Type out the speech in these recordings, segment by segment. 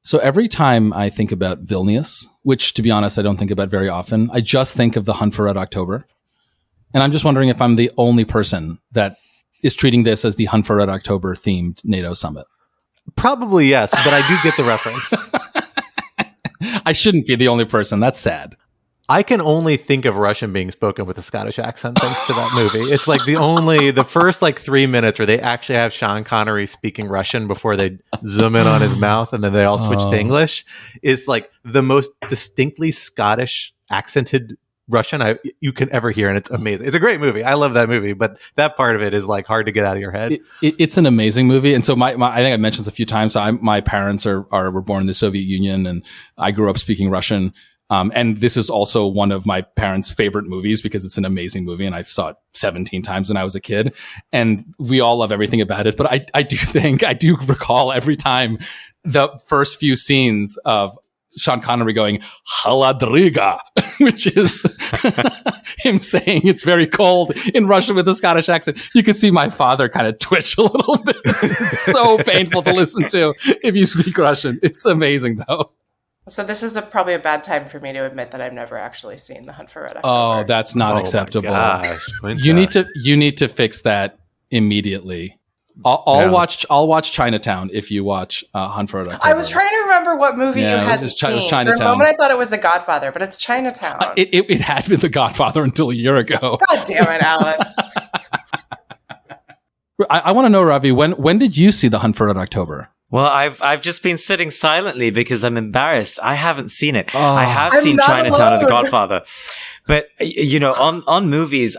So every time I think about Vilnius, which to be honest, I don't think about very often, I just think of the Hunt for Red October. And I'm just wondering if I'm the only person that is treating this as the Hunt for Red October themed NATO summit. Probably yes, but I do get the reference. I shouldn't be the only person. That's sad. I can only think of Russian being spoken with a Scottish accent thanks to that movie. It's like the first 3 minutes where they actually have Sean Connery speaking Russian before they zoom in on his mouth and then they all switch to English is like the most distinctly Scottish accented Russian you can ever hear, and it's amazing. It's a great movie. I love that movie, but that part of it is hard to get out of your head. It's an amazing movie, and so my I think I mentioned this a few times. So my parents were born in the Soviet Union, and I grew up speaking Russian. And this is also one of my parents' favorite movies because it's an amazing movie, and I saw it 17 times when I was a kid. And we all love everything about it. But I do recall every time the first few scenes of Sean Connery going Haladriga, which is him saying it's very cold in Russian with a Scottish accent. You can see my father kind of twitch a little bit. It's so painful to listen to if you speak Russian. It's amazing though. So this is probably a bad time for me to admit that I've never actually seen The Hunt for Red October. Oh, that's not acceptable. You need to fix that immediately. I'll watch Chinatown if you watch Hunt for Red October. I was trying to remember what movie you hadn't seen. It was Chinatown. For a moment, I thought it was The Godfather, but it's Chinatown. It had been The Godfather until a year ago. God damn it, Alan. I want to know, Ravi, when did you see The Hunt for Red October? Well, I've just been sitting silently because I'm embarrassed. I haven't seen it. I have seen Chinatown and The Godfather. But, on movies,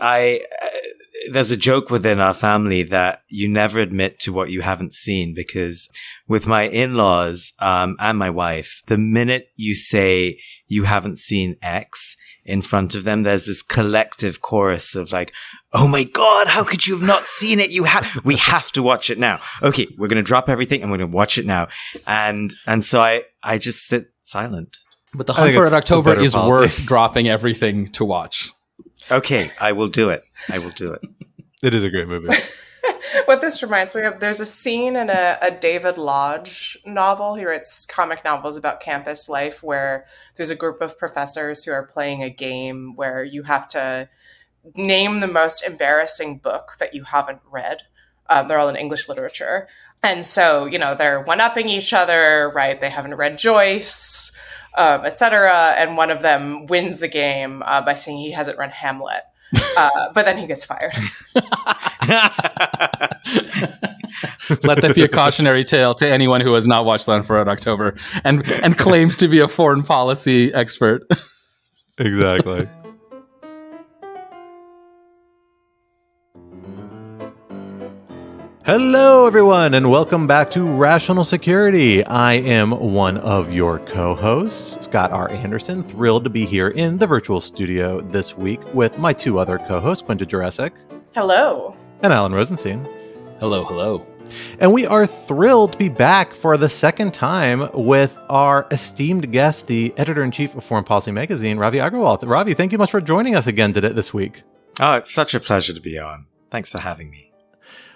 there's a joke within our family that you never admit to what you haven't seen, because with my in-laws and my wife, the minute you say you haven't seen X in front of them, there's this collective chorus of oh my God, how could you have not seen it? We have to watch it now. Okay, we're going to drop everything and we're going to watch it now. And so I just sit silent. But The Hunt for Red October is worth dropping everything to watch. Okay, I will do it. It is a great movie. What this reminds me of, there's a scene in a David Lodge novel. He writes comic novels about campus life where there's a group of professors who are playing a game where you have to name the most embarrassing book that you haven't read. They're all in English literature. And so, they're one-upping each other, right? They haven't read Joyce, etc. And one of them wins the game by saying he hasn't read Hamlet. But then he gets fired. Let that be a cautionary tale to anyone who has not watched The Hunt for Red October and claims to be a foreign policy expert. Exactly. Hello, everyone, and welcome back to Rational Security. I am one of your co-hosts, Scott R. Anderson, thrilled to be here in the virtual studio this week with my two other co-hosts, Quinta Jurecic. Hello. And Alan Rosenstein. Hello. And we are thrilled to be back for the second time with our esteemed guest, the editor-in-chief of Foreign Policy Magazine, Ravi Agrawal. Ravi, thank you much for joining us again this week. Oh, it's such a pleasure to be on. Thanks for having me.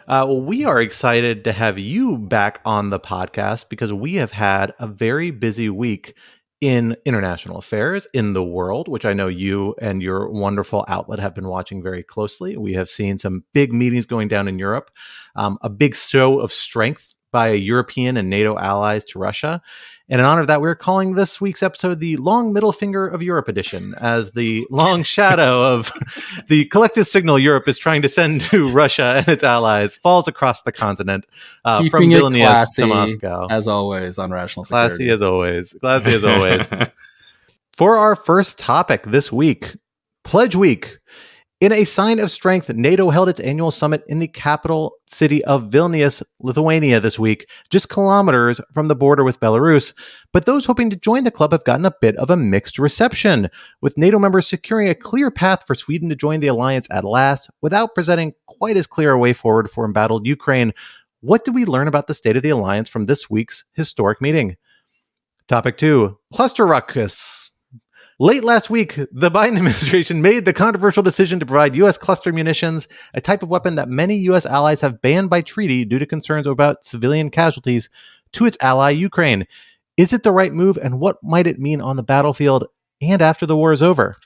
Well, we are excited to have you back on the podcast because we have had a very busy week in international affairs in the world, which I know you and your wonderful outlet have been watching very closely. We have seen some big meetings going down in Europe, a big show of strength by European and NATO allies to Russia. And in honor of that, we're calling this week's episode the Long Middle Finger of Europe edition, as the long shadow of the collective signal Europe is trying to send to Russia and its allies falls across the continent from Vilnius to Moscow. As always on Rational Security. Classy as always. For our first topic this week, Pledge Week. In a sign of strength, NATO held its annual summit in the capital city of Vilnius, Lithuania this week, just kilometers from the border with Belarus. But those hoping to join the club have gotten a bit of a mixed reception, with NATO members securing a clear path for Sweden to join the alliance at last, without presenting quite as clear a way forward for embattled Ukraine. What did we learn about the state of the alliance from this week's historic meeting? Topic 2, Cluster Ruckus. Late last week, the Biden administration made the controversial decision to provide U.S. cluster munitions, a type of weapon that many U.S. allies have banned by treaty due to concerns about civilian casualties, to its ally Ukraine. Is it the right move, and what might it mean on the battlefield and after the war is over?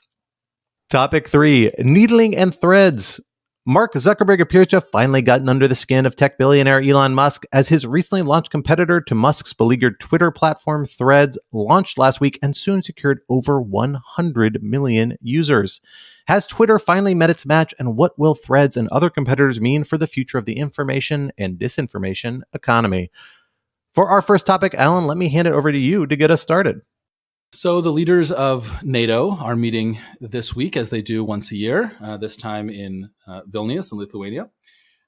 Topic 3, needling and threads. Mark Zuckerberg appears to have finally gotten under the skin of tech billionaire Elon Musk, as his recently launched competitor to Musk's beleaguered Twitter platform Threads launched last week and soon secured over 100 million users. Has Twitter finally met its match, and what will Threads and other competitors mean for the future of the information and disinformation economy? For our first topic, Alan, let me hand it over to you to get us started. So the leaders of NATO are meeting this week, as they do once a year, this time in Vilnius in Lithuania.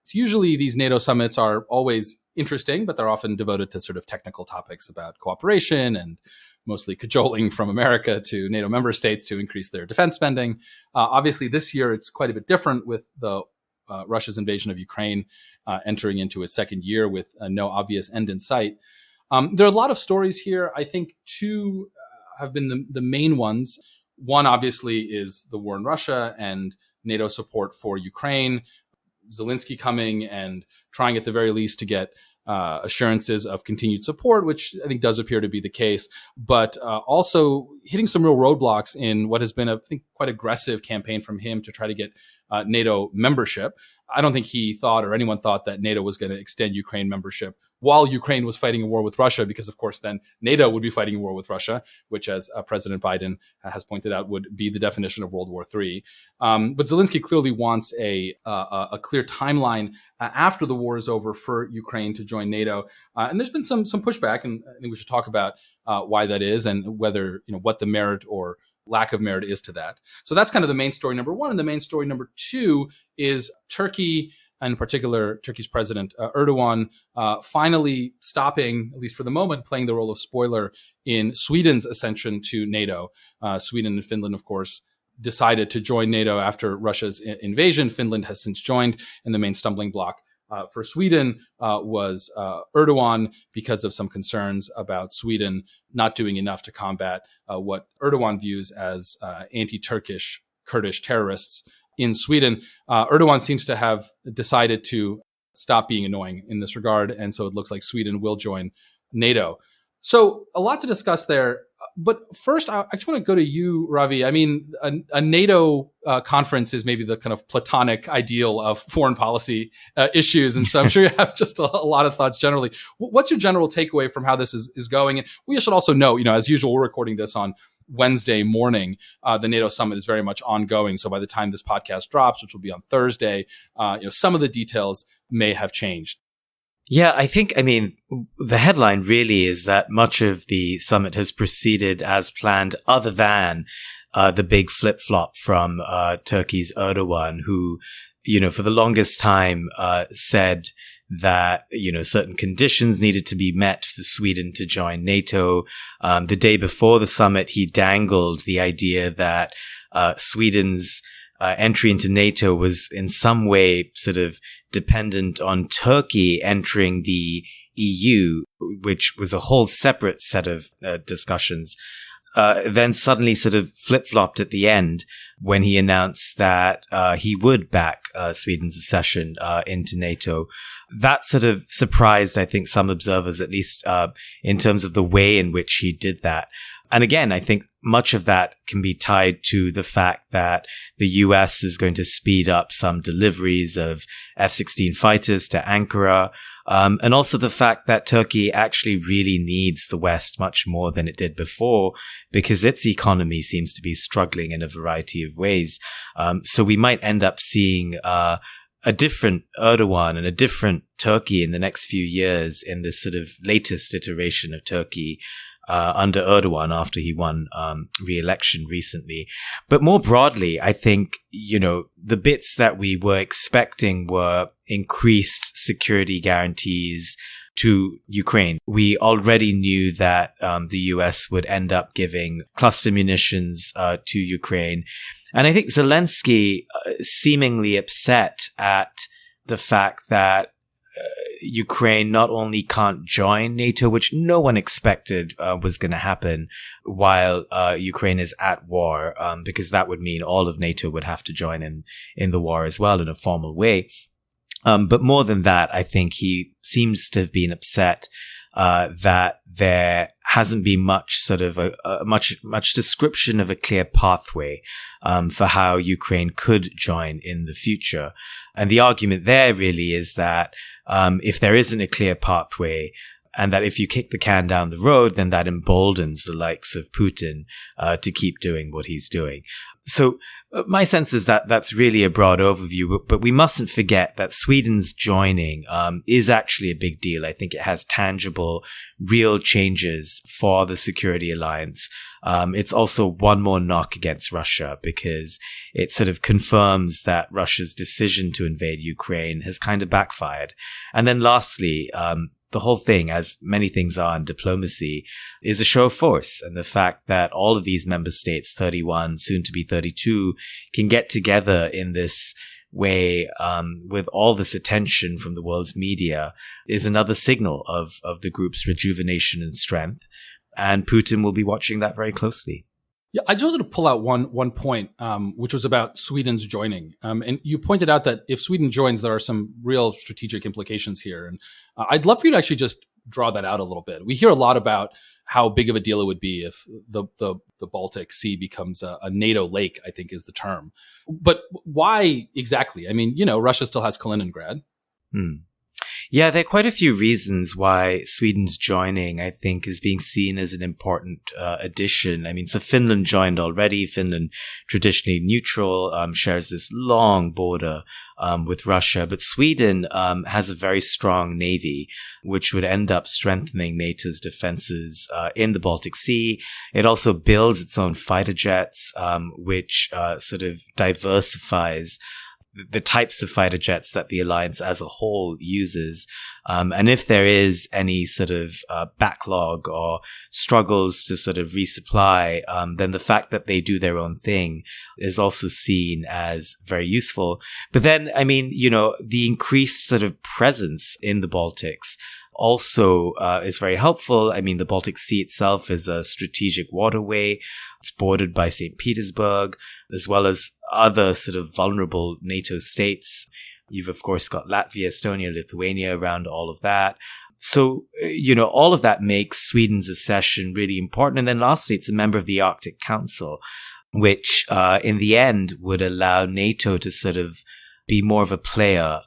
It's usually these NATO summits are always interesting, but they're often devoted to sort of technical topics about cooperation and mostly cajoling from America to NATO member states to increase their defense spending. Obviously, this year it's quite a bit different with the Russia's invasion of Ukraine entering into its second year with no obvious end in sight. There are a lot of stories here. I think two have been the main ones. One, obviously, is the war in Russia and NATO support for Ukraine. Zelensky coming and trying at the very least to get assurances of continued support, which I think does appear to be the case, but also hitting some real roadblocks in what has been, I think, quite aggressive campaign from him to try to get NATO membership. I don't think he thought or anyone thought that NATO was going to extend Ukraine membership while Ukraine was fighting a war with Russia, because, of course, then NATO would be fighting a war with Russia, which, as President Biden has pointed out, would be the definition of World War III. But Zelensky clearly wants a clear timeline after the war is over for Ukraine to join NATO. And there's been some pushback, and I think we should talk about why that is and whether, what the merit or lack of merit is to that. So that's kind of the main story number one. And the main story number two is Turkey, and in particular, Turkey's President Erdogan, finally stopping, at least for the moment, playing the role of spoiler in Sweden's ascension to NATO. Sweden and Finland, of course, decided to join NATO after Russia's invasion. Finland has since joined, and the main stumbling block for Sweden was Erdogan, because of some concerns about Sweden not doing enough to combat what Erdogan views as anti-Turkish Kurdish terrorists in Sweden. Erdogan seems to have decided to stop being annoying in this regard, and so it looks like Sweden will join NATO. So a lot to discuss there. But first, I just want to go to you, Ravi. I mean, a NATO conference is maybe the kind of platonic ideal of foreign policy issues. And so I'm sure you have just a lot of thoughts generally. What's your general takeaway from how this is going? And we should also note, as usual, we're recording this on Wednesday morning. The NATO summit is very much ongoing. So by the time this podcast drops, which will be on Thursday, some of the details may have changed. Yeah, the headline really is that much of the summit has proceeded as planned, other than the big flip-flop from Turkey's Erdogan, who, for the longest time said that, certain conditions needed to be met for Sweden to join NATO. The day before the summit, he dangled the idea that Sweden's entry into NATO was in some way sort of dependent on Turkey entering the EU, which was a whole separate set of discussions. Then suddenly sort of flip-flopped at the end when he announced that he would back Sweden's accession into NATO. That sort of surprised, I think, some observers, at least in terms of the way in which he did that. And again, I think much of that can be tied to the fact that the US is going to speed up some deliveries of F-16 fighters to Ankara, and also the fact that Turkey actually really needs the West much more than it did before, because its economy seems to be struggling in a variety of ways. So we might end up seeing a different Erdogan and a different Turkey in the next few years in this sort of latest iteration of Turkey under Erdogan after he won re-election recently. But more broadly, I think, the bits that we were expecting were increased security guarantees to Ukraine. We already knew that the US would end up giving cluster munitions to Ukraine. And I think Zelensky seemingly upset at the fact that Ukraine not only can't join NATO, which no one expected was going to happen while Ukraine is at war, because that would mean all of NATO would have to join in the war as well in a formal way. But more than that, I think he seems to have been upset that there hasn't been much sort of much description of a clear pathway for how Ukraine could join in the future. And the argument there really is that if there isn't a clear pathway, and that if you kick the can down the road, then that emboldens the likes of Putin to keep doing what he's doing. So my sense is that that's really a broad overview, but we mustn't forget that Sweden's joining is actually a big deal. I think it has tangible, real changes for the security alliance. It's also one more knock against Russia because it sort of confirms that Russia's decision to invade Ukraine has kind of backfired. And then lastly, the whole thing, as many things are in diplomacy, is a show of force. And the fact that all of these member states, 31, soon to be 32, can get together in this way with all this attention from the world's media is another signal of the group's rejuvenation and strength. And Putin will be watching that very closely. Yeah, I just wanted to pull out one point, which was about Sweden's joining. And you pointed out that if Sweden joins, there are some real strategic implications here. And I'd love for you to actually just draw that out a little bit. We hear a lot about how big of a deal it would be if the Baltic Sea becomes a NATO lake, I think is the term. But why exactly? I mean, Russia still has Kaliningrad. Yeah, there are quite a few reasons why Sweden's joining, I think, is being seen as an important addition. I mean, so Finland joined already. Finland, traditionally neutral, shares this long border with Russia. But Sweden has a very strong navy, which would end up strengthening NATO's defenses in the Baltic Sea. It also builds its own fighter jets, which sort of diversifies the types of fighter jets that the alliance as a whole uses. And if there is any sort of backlog or struggles to sort of resupply, then the fact that they do their own thing is also seen as very useful. But then, I mean, the increased sort of presence in the Baltics also is very helpful. I mean, the Baltic Sea itself is a strategic waterway. It's bordered by St. Petersburg, as well as other sort of vulnerable NATO states. You've, of course, got Latvia, Estonia, Lithuania around all of that. So, all of that makes Sweden's accession really important. And then lastly, it's a member of the Arctic Council, which in the end would allow NATO to sort of be more of a player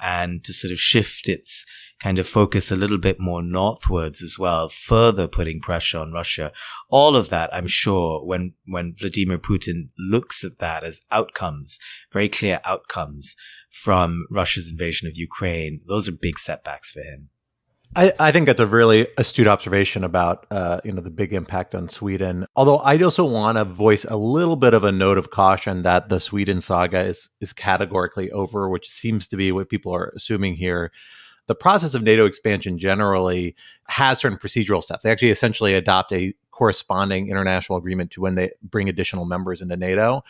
and to sort of shift its kind of focus a little bit more northwards as well, further putting pressure on Russia. All of that, I'm sure, when Vladimir Putin looks at that as outcomes, very clear outcomes from Russia's invasion of Ukraine, those are big setbacks for him. I think that's a really astute observation about the big impact on Sweden. Although I also want to voice a little bit of a note of caution that the Sweden saga is categorically over, which seems to be what people are assuming here. The process of NATO expansion generally has certain procedural steps. They actually essentially adopt a corresponding international agreement to when they bring additional members into NATO.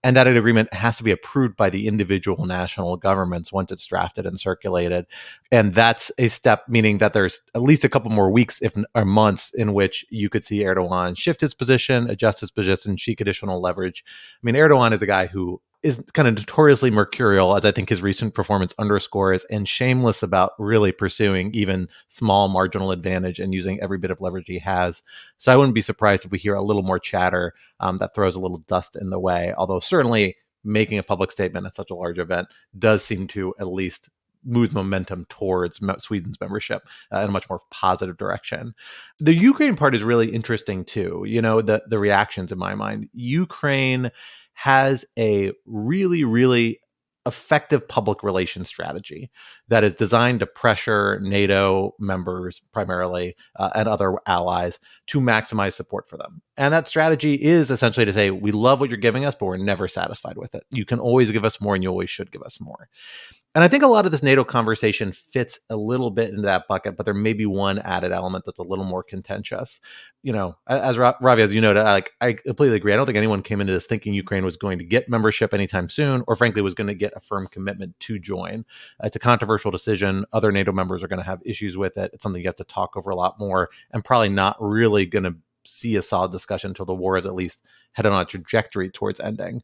And that agreement has to be approved by the individual national governments once it's drafted and circulated. And that's a step, meaning that there's at least a couple more weeks, or months, in which you could see Erdogan shift his position, adjust his position, seek additional leverage. I mean, Erdogan is a guy who is kind of notoriously mercurial, as I think his recent performance underscores, and shameless about really pursuing even small marginal advantage and using every bit of leverage he has. So I wouldn't be surprised if we hear a little more chatter that throws a little dust in the way, although certainly making a public statement at such a large event does seem to at least move momentum towards Sweden's membership in a much more positive direction. The Ukraine part is really interesting too. The reactions in my mind. Ukraine has a really, really effective public relations strategy that is designed to pressure NATO members primarily and other allies to maximize support for them. And that strategy is essentially to say, we love what you're giving us, but we're never satisfied with it. You can always give us more, and you always should give us more. And I think a lot of this NATO conversation fits a little bit into that bucket, but there may be one added element that's a little more contentious. As Ravi, as you know, I completely agree. I don't think anyone came into this thinking Ukraine was going to get membership anytime soon, or frankly was going to get a firm commitment to join. It's a controversial decision. Other NATO members are going to have issues with it. It's something you have to talk over a lot more, and probably not really going to see a solid discussion until the war is at least headed on a trajectory towards ending,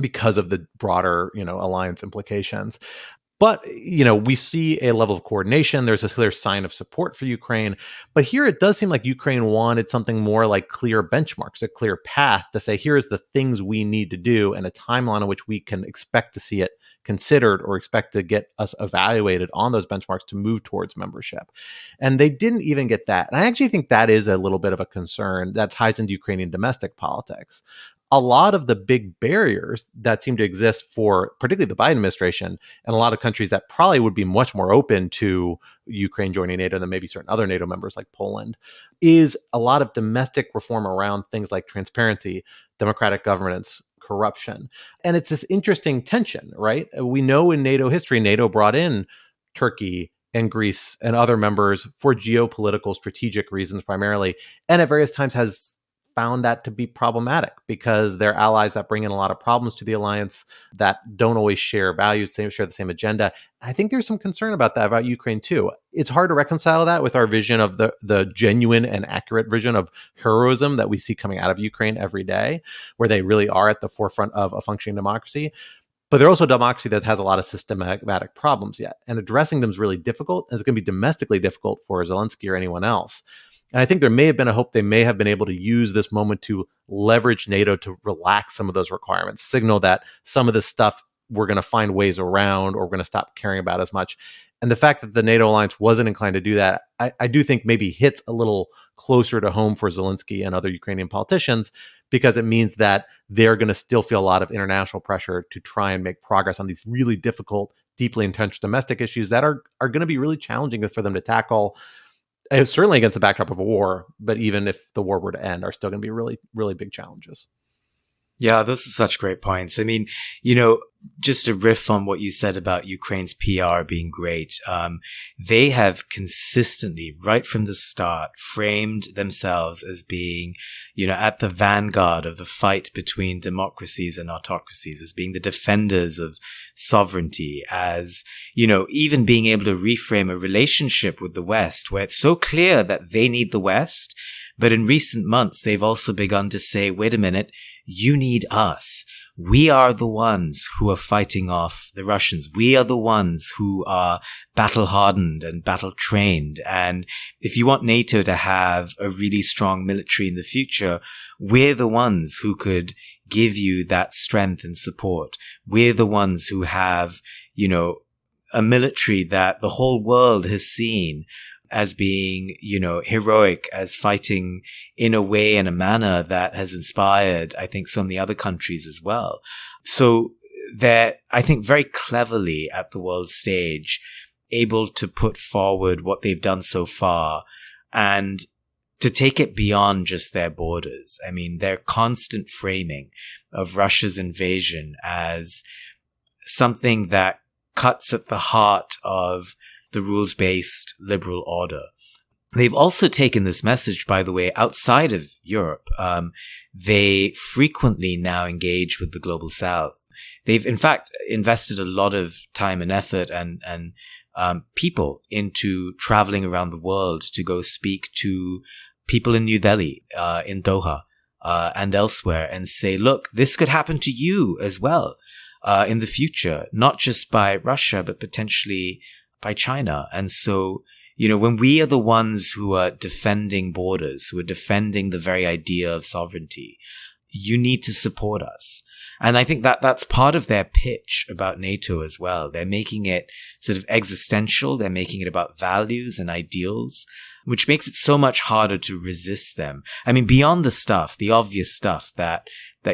because of the broader, alliance implications. But, we see a level of coordination. There's a clear sign of support for Ukraine. But here it does seem like Ukraine wanted something more like clear benchmarks, a clear path to say, here's the things we need to do and a timeline in which we can expect to see it considered or expect to get us evaluated on those benchmarks to move towards membership. And they didn't even get that. And I actually think that is a little bit of a concern that ties into Ukrainian domestic politics. A lot of the big barriers that seem to exist for particularly the Biden administration and a lot of countries that probably would be much more open to Ukraine joining NATO than maybe certain other NATO members like Poland is a lot of domestic reform around things like transparency, democratic governance, corruption. And it's this interesting tension, right? We know in NATO history, NATO brought in Turkey and Greece and other members for geopolitical strategic reasons primarily, and at various times has found that to be problematic because they're allies that bring in a lot of problems to the alliance that don't always share values, share the same agenda. I think there's some concern about that, about Ukraine too. It's hard to reconcile that with our vision of the genuine and accurate vision of heroism that we see coming out of Ukraine every day, where they really are at the forefront of a functioning democracy. But they're also a democracy that has a lot of systematic problems yet. And addressing them is really difficult. And it's going to be domestically difficult for Zelensky or anyone else. And I think there may have been a hope they may have been able to use this moment to leverage NATO to relax some of those requirements, signal that some of this stuff we're going to find ways around or we're going to stop caring about as much. And the fact that the NATO alliance wasn't inclined to do that, I do think maybe hits a little closer to home for Zelensky and other Ukrainian politicians, because it means that they're going to still feel a lot of international pressure to try and make progress on these really difficult, deeply entrenched domestic issues that are going to be really challenging for them to tackle. Certainly against the backdrop of a war, but even if the war were to end, are still going to be really, really big challenges. Yeah, those are such great points. I mean, just to riff on what you said about Ukraine's PR being great, they have consistently, right from the start, framed themselves as being, at the vanguard of the fight between democracies and autocracies, as being the defenders of sovereignty, as, even being able to reframe a relationship with the West where it's so clear that they need the West. But in recent months, they've also begun to say, wait a minute, you need us. We are the ones who are fighting off the Russians. We are the ones who are battle hardened and battle trained. And if you want NATO to have a really strong military in the future, we're the ones who could give you that strength and support. We're the ones who have, a military that the whole world has seen as being, heroic, as fighting in a way and a manner that has inspired, I think, so many other countries as well. So they're, I think, very cleverly at the world stage, able to put forward what they've done so far and to take it beyond just their borders. I mean, their constant framing of Russia's invasion as something that cuts at the heart of the rules-based liberal order. They've also taken this message, by the way, outside of Europe. They frequently now engage with the global South. They've, in fact, invested a lot of time and effort and people into traveling around the world to go speak to people in New Delhi, in Doha, and elsewhere, and say, look, this could happen to you as well in the future, not just by Russia, but potentially by China. And so, when we are the ones who are defending borders, who are defending the very idea of sovereignty, you need to support us. And I think that that's part of their pitch about NATO as well. They're making it sort of existential. They're making it about values and ideals, which makes it so much harder to resist them. I mean, beyond the stuff, the obvious stuff that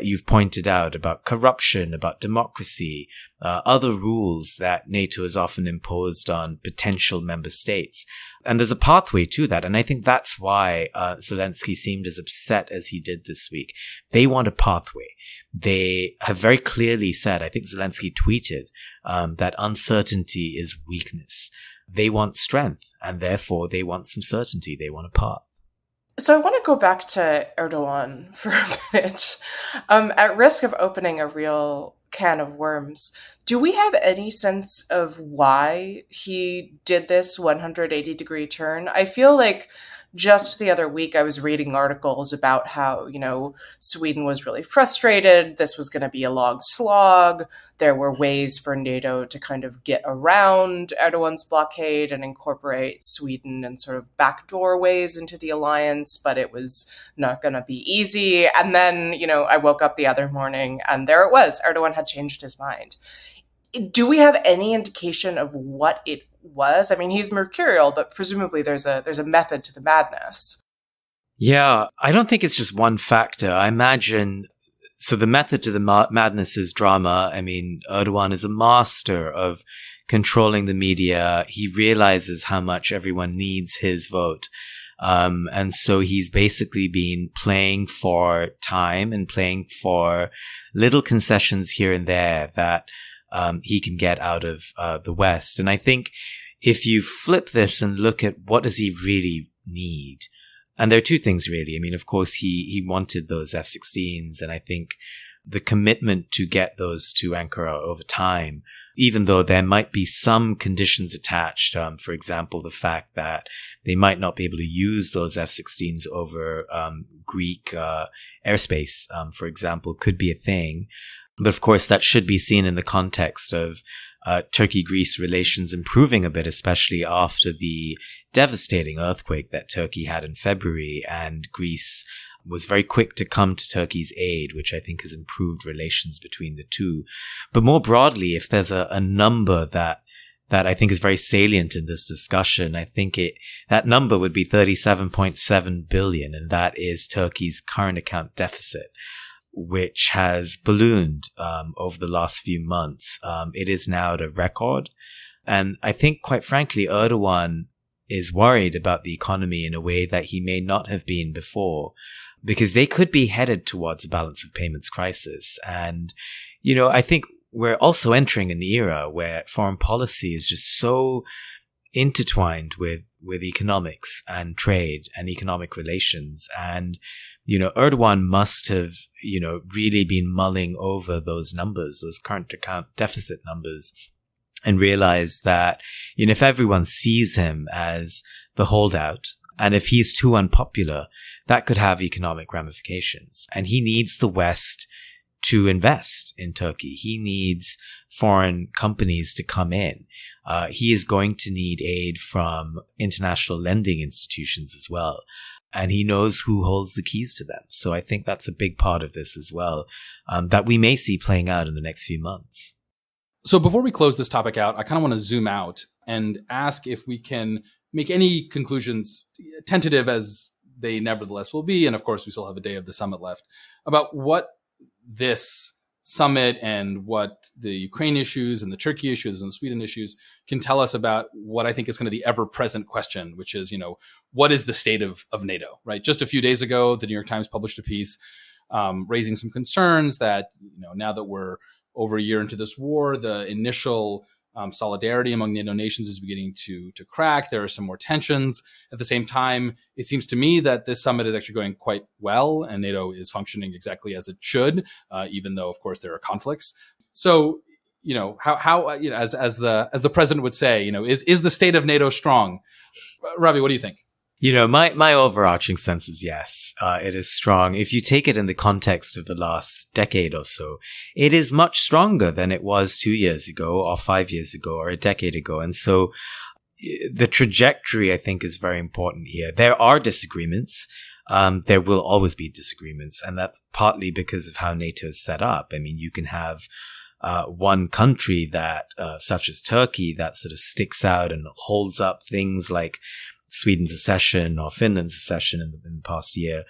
you've pointed out about corruption, about democracy, other rules that NATO has often imposed on potential member states. And there's a pathway to that. And I think that's why Zelensky seemed as upset as he did this week. They want a pathway. They have very clearly said, I think Zelensky tweeted, that uncertainty is weakness. They want strength, and therefore they want some certainty. They want a path. So I want to go back to Erdogan for a minute. At risk of opening a real can of worms, Do we have any sense of why he did this 180-degree turn? I feel like just the other week I was reading articles about how, Sweden was really frustrated. This was going to be a long slog. There were ways for NATO to kind of get around Erdogan's blockade and incorporate Sweden in sort of backdoor ways into the alliance, but it was not going to be easy. And then, I woke up the other morning and there it was. Erdogan had changed his mind. Do we have any indication of what it was? I mean, he's mercurial, but presumably there's a method to the madness. Yeah, I don't think it's just one factor. I imagine, so the method to the madness is drama. I mean, Erdogan is a master of controlling the media. He realizes how much everyone needs his vote. And so he's basically been playing for time and playing for little concessions here and there that he can get out of the West. And I think if you flip this and look at what does he really need, and there are two things really. I mean, of course, he wanted those F-16s, and I think the commitment to get those to Ankara over time, even though there might be some conditions attached, for example, the fact that they might not be able to use those F-16s over Greek airspace, for example, could be a thing. But of course, that should be seen in the context of Turkey-Greece relations improving a bit, especially after the devastating earthquake that Turkey had in February. And Greece was very quick to come to Turkey's aid, which I think has improved relations between the two. But more broadly, if there's a number that I think is very salient in this discussion, I think that number would be 37.7 billion, and that is Turkey's current account deficit, which has ballooned over the last few months. It is now at a record. And I think, quite frankly, Erdogan is worried about the economy in a way that he may not have been before, because they could be headed towards a balance of payments crisis. And, I think we're also entering an era where foreign policy is just so intertwined with economics and trade and economic relations. And Erdogan must have, really been mulling over those numbers, those current account deficit numbers, and realized that, if everyone sees him as the holdout, and if he's too unpopular, that could have economic ramifications. And he needs the West to invest in Turkey. He needs foreign companies to come in. He is going to need aid from international lending institutions as well. And he knows who holds the keys to them. So I think that's a big part of this as well, that we may see playing out in the next few months. So before we close this topic out, I kind of want to zoom out and ask if we can make any conclusions, tentative as they nevertheless will be, and of course we still have a day of the summit left, about what this summit and what the Ukraine issues and the Turkey issues and the Sweden issues can tell us about what I think is kind of the ever-present question, which is, what is the state of NATO, right? Just a few days ago, the New York Times published a piece raising some concerns that, now that we're over a year into this war, the initial solidarity among NATO nations is beginning to crack. There are some more tensions. At the same time, it seems to me that this summit is actually going quite well, and NATO is functioning exactly as it should, even though, of course, there are conflicts. So, how as the president would say, is the state of NATO strong? Ravi, what do you think? My overarching sense is yes, it is strong. If you take it in the context of the last decade or so, it is much stronger than it was 2 years ago or 5 years ago or a decade ago. And so the trajectory, I think, is very important here. There are disagreements. There will always be disagreements. And that's partly because of how NATO is set up. I mean, you can have one country that, such as Turkey, that sort of sticks out and holds up things like Sweden's accession or Finland's accession in the past year.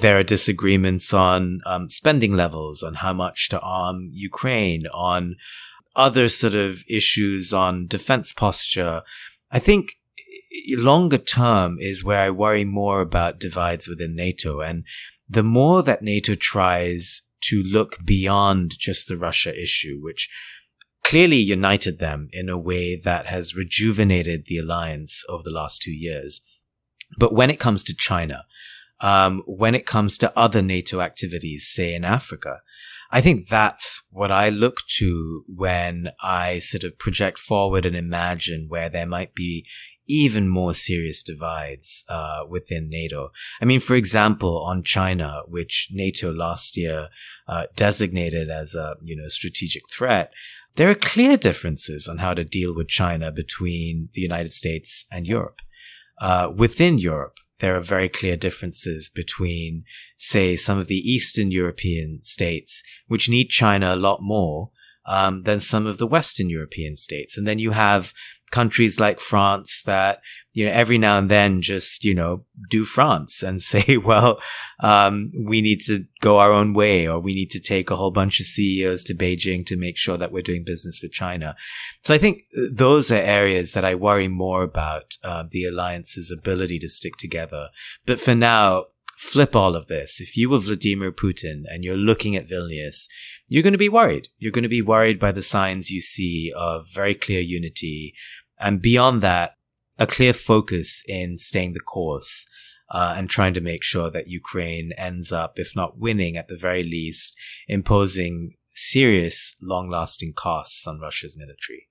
There are disagreements on spending levels, on how much to arm Ukraine, on other sort of issues on defense posture. I think longer term is where I worry more about divides within NATO. And the more that NATO tries to look beyond just the Russia issue, which clearly united them in a way that has rejuvenated the alliance over the last 2 years. But when it comes to China, when it comes to other NATO activities, say in Africa, I think that's what I look to when I sort of project forward and imagine where there might be even more serious divides within NATO. I mean, for example, on China, which NATO last year designated as a strategic threat, there are clear differences on how to deal with China between the United States and Europe. Within Europe, there are very clear differences between, say, some of the Eastern European states, which need China a lot more than some of the Western European states. And then you have countries like France that, every now and then just, do France and say, well, we need to go our own way, or we need to take a whole bunch of CEOs to Beijing to make sure that we're doing business with China. So I think those are areas that I worry more about, the alliance's ability to stick together. But for now, flip all of this. If you were Vladimir Putin and you're looking at Vilnius, you're going to be worried. You're going to be worried by the signs you see of very clear unity. And beyond that, a clear focus in staying the course and trying to make sure that Ukraine ends up, if not winning, at the very least, imposing serious, long-lasting costs on Russia's military.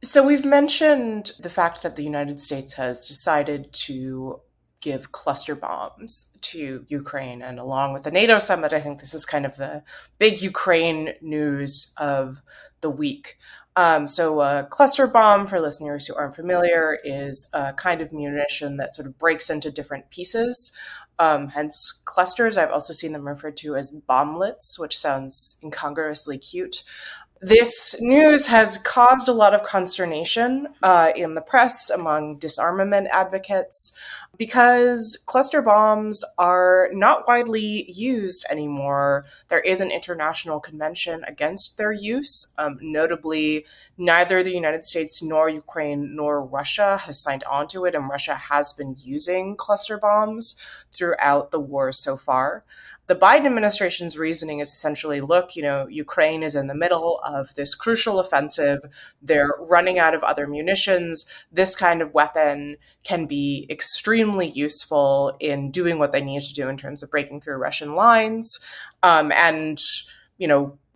So we've mentioned the fact that the United States has decided to give cluster bombs to Ukraine. And along with the NATO summit, I think this is kind of the big Ukraine news of the week. So a cluster bomb, for listeners who aren't familiar, is a kind of munition that sort of breaks into different pieces, hence clusters. I've also seen them referred to as bomblets, which sounds incongruously cute. This news has caused a lot of consternation in the press among disarmament advocates because cluster bombs are not widely used anymore. There is an international convention against their use. Notably, neither the United States nor Ukraine nor Russia has signed on to it, and Russia has been using cluster bombs throughout the war so far. The Biden administration's reasoning is essentially, look, Ukraine is in the middle of this crucial offensive. They're running out of other munitions. This kind of weapon can be extremely useful in doing what they need to do in terms of breaking through Russian lines.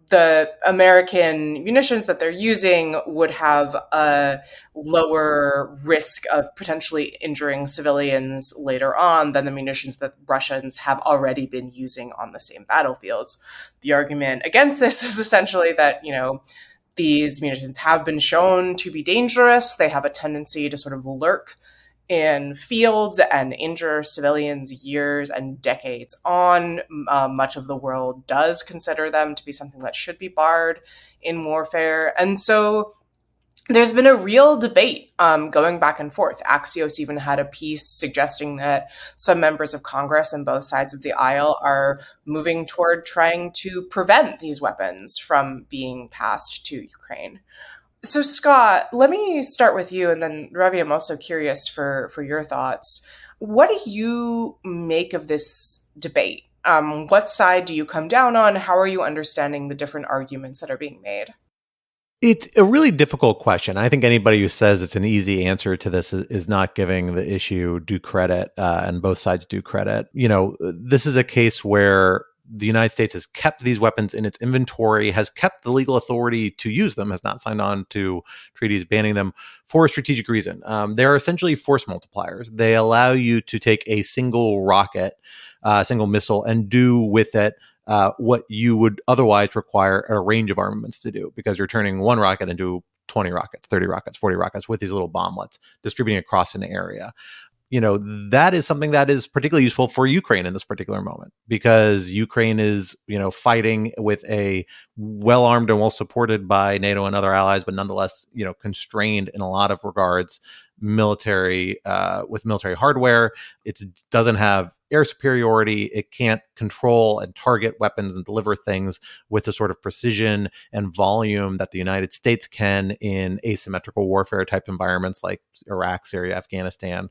The American munitions that they're using would have a lower risk of potentially injuring civilians later on than the munitions that Russians have already been using on the same battlefields. The argument against this is essentially that, these munitions have been shown to be dangerous. They have a tendency to sort of lurk in fields and injure civilians years and decades on. Much of the world does consider them to be something that should be barred in warfare. And so there's been a real debate going back and forth. Axios even had a piece suggesting that some members of Congress on both sides of the aisle are moving toward trying to prevent these weapons from being passed to Ukraine. So, Scott, let me start with you, and then Ravi, I'm also curious for your thoughts. What do you make of this debate? What side do you come down on? How are you understanding the different arguments that are being made? It's a really difficult question. I think anybody who says it's an easy answer to this is not giving the issue due credit, and both sides due credit. This is a case where the United States has kept these weapons in its inventory, has kept the legal authority to use them, has not signed on to treaties banning them for a strategic reason. They're essentially force multipliers. They allow you to take a single rocket, single missile, and do with it what you would otherwise require a range of armaments to do, because you're turning one rocket into 20 rockets, 30 rockets, 40 rockets with these little bomblets distributing across an area. That is something that is particularly useful for Ukraine in this particular moment, because Ukraine is, fighting with a well-armed and well-supported by NATO and other allies, but nonetheless, constrained in a lot of regards with military hardware. It doesn't have air superiority. It can't control and target weapons and deliver things with the sort of precision and volume that the United States can in asymmetrical warfare type environments like Iraq, Syria, Afghanistan.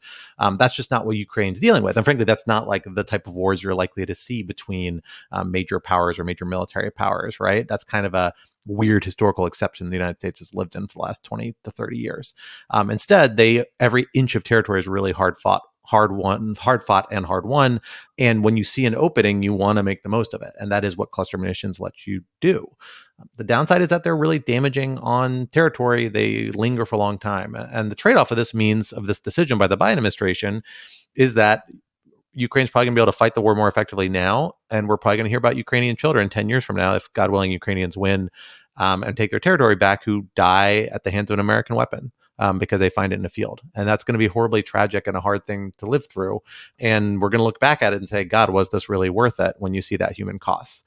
That's just not what Ukraine's dealing with. And frankly, that's not like the type of wars you're likely to see between major powers or major military powers, right? That's kind of a weird historical exception the United States has lived in for the last 20 to 30 years. Instead, every inch of territory is really hard fought hard fought and hard won. And when you see an opening, you want to make the most of it. And that is what cluster munitions let you do. The downside is that they're really damaging on territory. They linger for a long time. And the trade-off of this decision by the Biden administration is that Ukraine's probably going to be able to fight the war more effectively now. And we're probably going to hear about Ukrainian children 10 years from now, if God willing, Ukrainians win and take their territory back, who die at the hands of an American weapon. Because they find it in the field. And that's going to be horribly tragic and a hard thing to live through. And we're going to look back at it and say, God, was this really worth it when you see that human costs?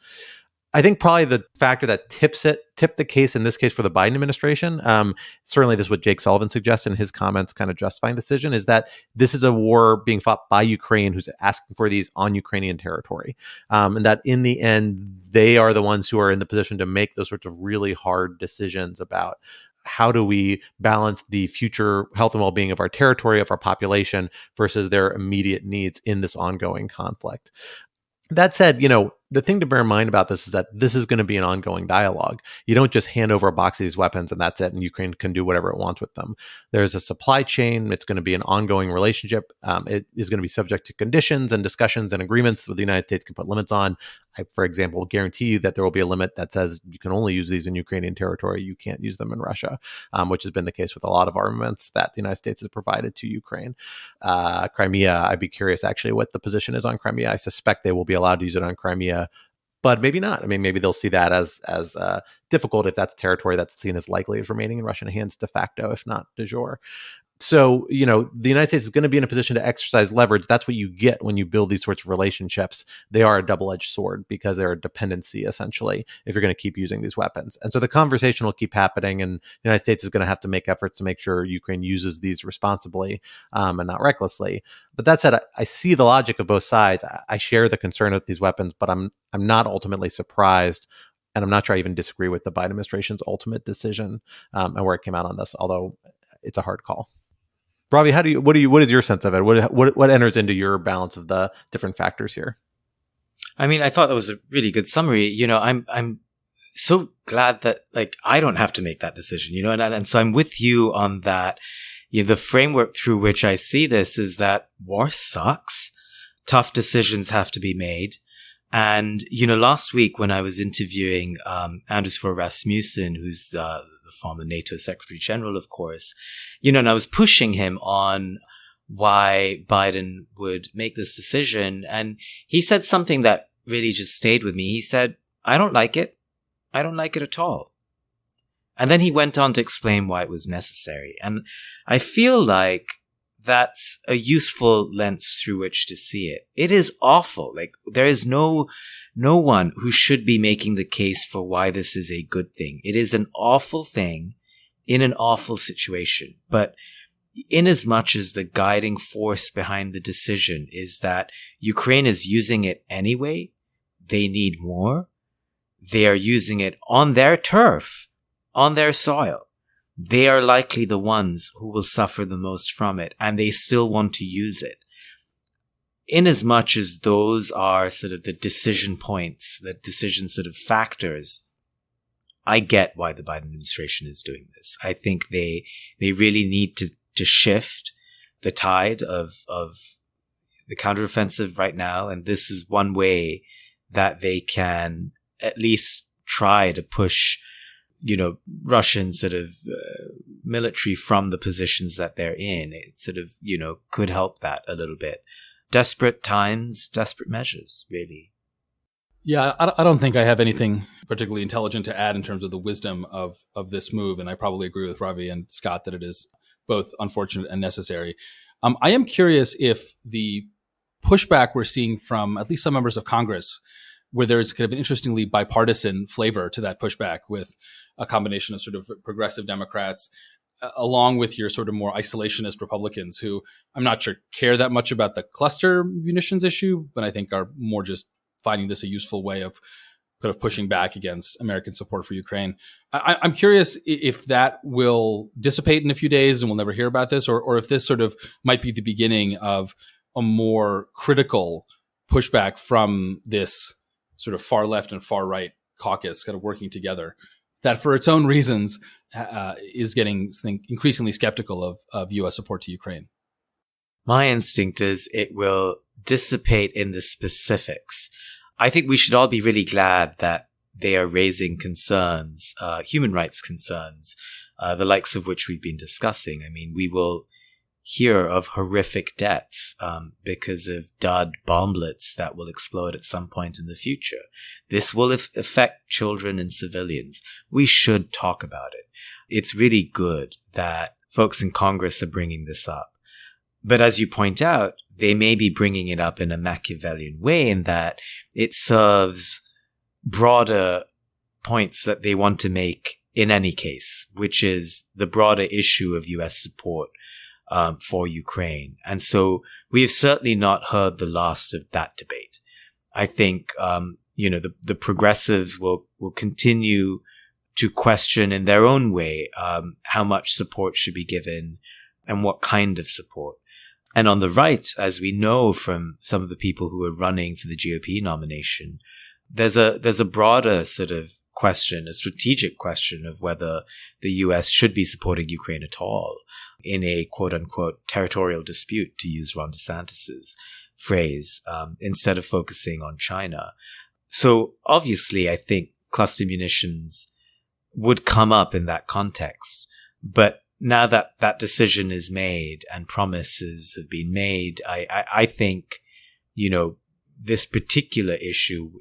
I think probably the factor that tipped the case in this case for the Biden administration, certainly this is what Jake Sullivan suggested in his comments kind of justifying the decision, is that this is a war being fought by Ukraine who's asking for these on Ukrainian territory. And that in the end, they are the ones who are in the position to make those sorts of really hard decisions about how do we balance the future health and well-being of our territory, of our population, versus their immediate needs in this ongoing conflict. That said, the thing to bear in mind about this is that this is going to be an ongoing dialogue. You don't just hand over a box of these weapons and that's it, and Ukraine can do whatever it wants with them. There's a supply chain. It's going to be an ongoing relationship. It is going to be subject to conditions and discussions and agreements that the United States can put limits on. I, for example, will guarantee you that there will be a limit that says you can only use these in Ukrainian territory. You can't use them in Russia, which has been the case with a lot of armaments that the United States has provided to Ukraine. Crimea, I'd be curious actually what the position is on Crimea. I suspect they will be allowed to use it on Crimea, but maybe not. I mean, maybe they'll see that as difficult if that's territory that's seen as likely as remaining in Russian hands de facto, if not de jure. So, the United States is going to be in a position to exercise leverage. That's what you get when you build these sorts of relationships. They are a double-edged sword because they're a dependency, essentially, if you're going to keep using these weapons. And so the conversation will keep happening, and the United States is going to have to make efforts to make sure Ukraine uses these responsibly and not recklessly. But that said, I see the logic of both sides. I share the concern with these weapons, but I'm not ultimately surprised. And I'm not sure I even disagree with the Biden administration's ultimate decision and where it came out on this, although it's a hard call. Ravi, what is your sense of it? What enters into your balance of the different factors here? I mean, I thought that was a really good summary. I'm so glad that I don't have to make that decision, and so I'm with you on that. The framework through which I see this is that war sucks. Tough decisions have to be made. And, last week when I was interviewing Anders Fogh Rasmussen, who's the former NATO Secretary General, of course, and I was pushing him on why Biden would make this decision. And he said something that really just stayed with me. He said, I don't like it. I don't like it at all. And then he went on to explain why it was necessary. And I feel like that's a useful lens through which to see it. It is awful. There is no one who should be making the case for why this is a good thing. It is an awful thing in an awful situation. But in as much as the guiding force behind the decision is that Ukraine is using it anyway, they need more. They are using it on their turf, on their soil. They are likely the ones who will suffer the most from it, and they still want to use it. In as much as those are sort of the decision points, the decision sort of factors, I get why the Biden administration is doing this. I think they really need to shift the tide of the counteroffensive right now, and this is one way that they can at least try to push Russian sort of military from the positions that they're in. It sort of, could help that a little bit. Desperate times, desperate measures, really. Yeah, I don't think I have anything particularly intelligent to add in terms of the wisdom of this move. And I probably agree with Ravi and Scott that it is both unfortunate and necessary. I am curious if the pushback we're seeing from at least some members of Congress, where there's kind of an interestingly bipartisan flavor to that pushback with a combination of sort of progressive Democrats, along with your sort of more isolationist Republicans who I'm not sure care that much about the cluster munitions issue, but I think are more just finding this a useful way of kind of pushing back against American support for Ukraine. I'm curious if that will dissipate in a few days and we'll never hear about this, or if this sort of might be the beginning of a more critical pushback from this sort of far left and far right caucus kind of working together that for its own reasons is getting, I think, increasingly skeptical of U.S. support to Ukraine. My instinct is it will dissipate in the specifics. I think we should all be really glad that they are raising concerns, human rights concerns, the likes of which we've been discussing. I mean, we will hear of horrific deaths because of dud bomblets that will explode at some point in the future. This will affect children and civilians. We should talk about it. It's really good that folks in Congress are bringing this up. But as you point out, they may be bringing it up in a Machiavellian way in that it serves broader points that they want to make in any case, which is the broader issue of U.S. support for Ukraine. And so we have certainly not heard the last of that debate. I think, the progressives will continue to question in their own way how much support should be given and what kind of support. And on the right, as we know from some of the people who are running for the GOP nomination, there's a broader sort of question, a strategic question of whether the U.S. should be supporting Ukraine at all in a quote-unquote territorial dispute, to use Ron DeSantis's phrase, instead of focusing on China. So obviously, I think cluster munitions would come up in that context. But now that that decision is made and promises have been made, I think, this particular issue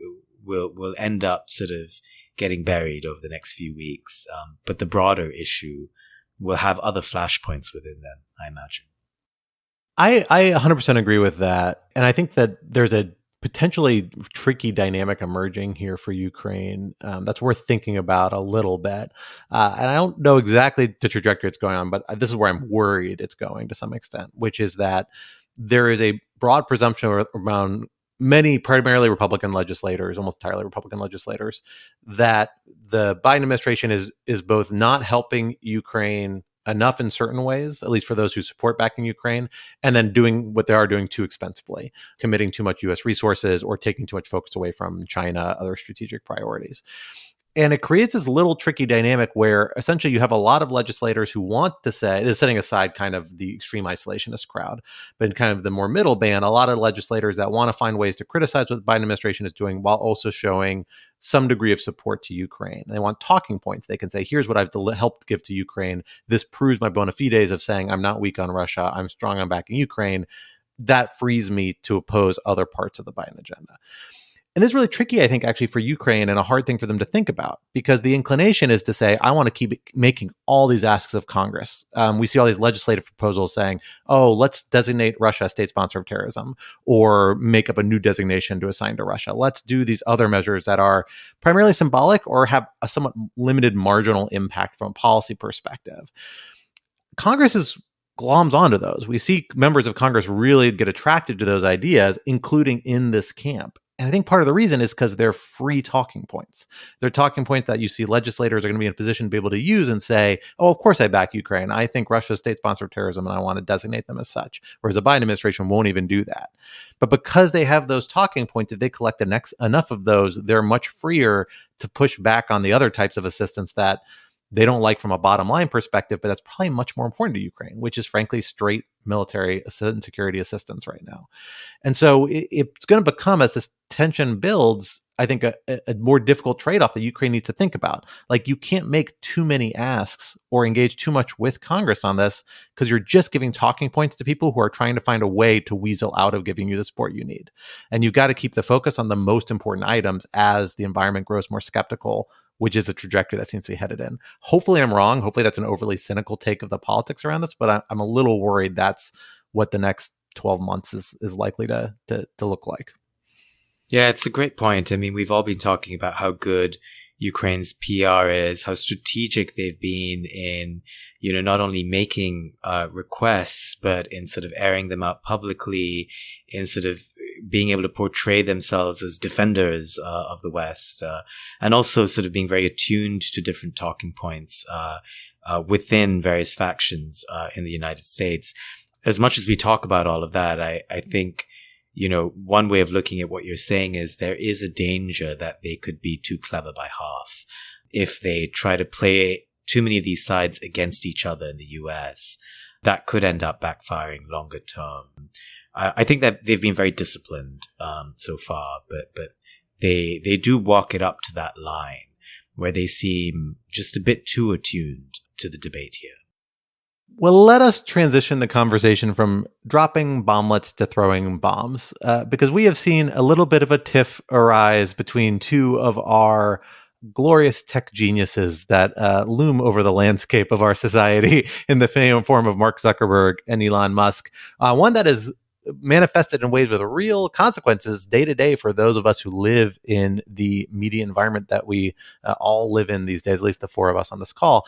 will end up sort of getting buried over the next few weeks. But the broader issue will have other flashpoints within them, I imagine. I 100% agree with that. And I think that there's a potentially tricky dynamic emerging here for Ukraine that's worth thinking about a little bit. And I don't know exactly the trajectory it's going on, but this is where I'm worried it's going to some extent, which is that there is a broad presumption around many primarily Republican legislators, almost entirely Republican legislators, that the Biden administration is both not helping Ukraine enough in certain ways, at least for those who support backing Ukraine, and then doing what they are doing too expensively, committing too much U.S. resources or taking too much focus away from China, other strategic priorities. And it creates this little tricky dynamic where essentially you have a lot of legislators who want to say, this is setting aside kind of the extreme isolationist crowd, but in kind of the more middle band, a lot of legislators that want to find ways to criticize what the Biden administration is doing while also showing some degree of support to Ukraine. They want talking points. They can say, here's what I've helped give to Ukraine. This proves my bona fides of saying I'm not weak on Russia. I'm strong on backing Ukraine. That frees me to oppose other parts of the Biden agenda. And this is really tricky, I think, actually, for Ukraine and a hard thing for them to think about, because the inclination is to say, I want to keep making all these asks of Congress. We see all these legislative proposals saying, oh, let's designate Russia a state sponsor of terrorism or make up a new designation to assign to Russia. Let's do these other measures that are primarily symbolic or have a somewhat limited marginal impact from a policy perspective. Congress gloms onto those. We see members of Congress really get attracted to those ideas, including in this camp. And I think part of the reason is because they're free talking points. They're talking points that you see legislators are going to be in a position to be able to use and say, oh, of course I back Ukraine. I think Russia is state sponsor of terrorism and I want to designate them as such. Whereas the Biden administration won't even do that. But because they have those talking points, if they collect enough of those, they're much freer to push back on the other types of assistance that they don't like from a bottom line perspective, but that's probably much more important to Ukraine, which is frankly straight military and security assistance right now. And so it's going to become, as this tension builds, I think a more difficult trade-off that Ukraine needs to think about. Like, you can't make too many asks or engage too much with Congress on this because you're just giving talking points to people who are trying to find a way to weasel out of giving you the support you need. And you've got to keep the focus on the most important items as the environment grows more skeptical, which is the trajectory that seems to be headed in. Hopefully I'm wrong. Hopefully that's an overly cynical take of the politics around this, but I'm a little worried that's what the next 12 months is likely to look like. Yeah, it's a great point. I mean, we've all been talking about how good Ukraine's PR is, how strategic they've been in, not only making requests, but in sort of airing them out publicly, in sort of being able to portray themselves as defenders of the West, and also sort of being very attuned to different talking points within various factions in the United States. As much as we talk about all of that, I think, one way of looking at what you're saying is there is a danger that they could be too clever by half if they try to play too many of these sides against each other in the US. that could end up backfiring longer term. I think that they've been very disciplined so far, but they do walk it up to that line where they seem just a bit too attuned to the debate here. Well, let us transition the conversation from dropping bomblets to throwing bombs, because we have seen a little bit of a tiff arise between two of our glorious tech geniuses that loom over the landscape of our society in the form of Mark Zuckerberg and Elon Musk. One that is manifested in ways with real consequences day to day for those of us who live in the media environment that we all live in these days, at least the four of us on this call.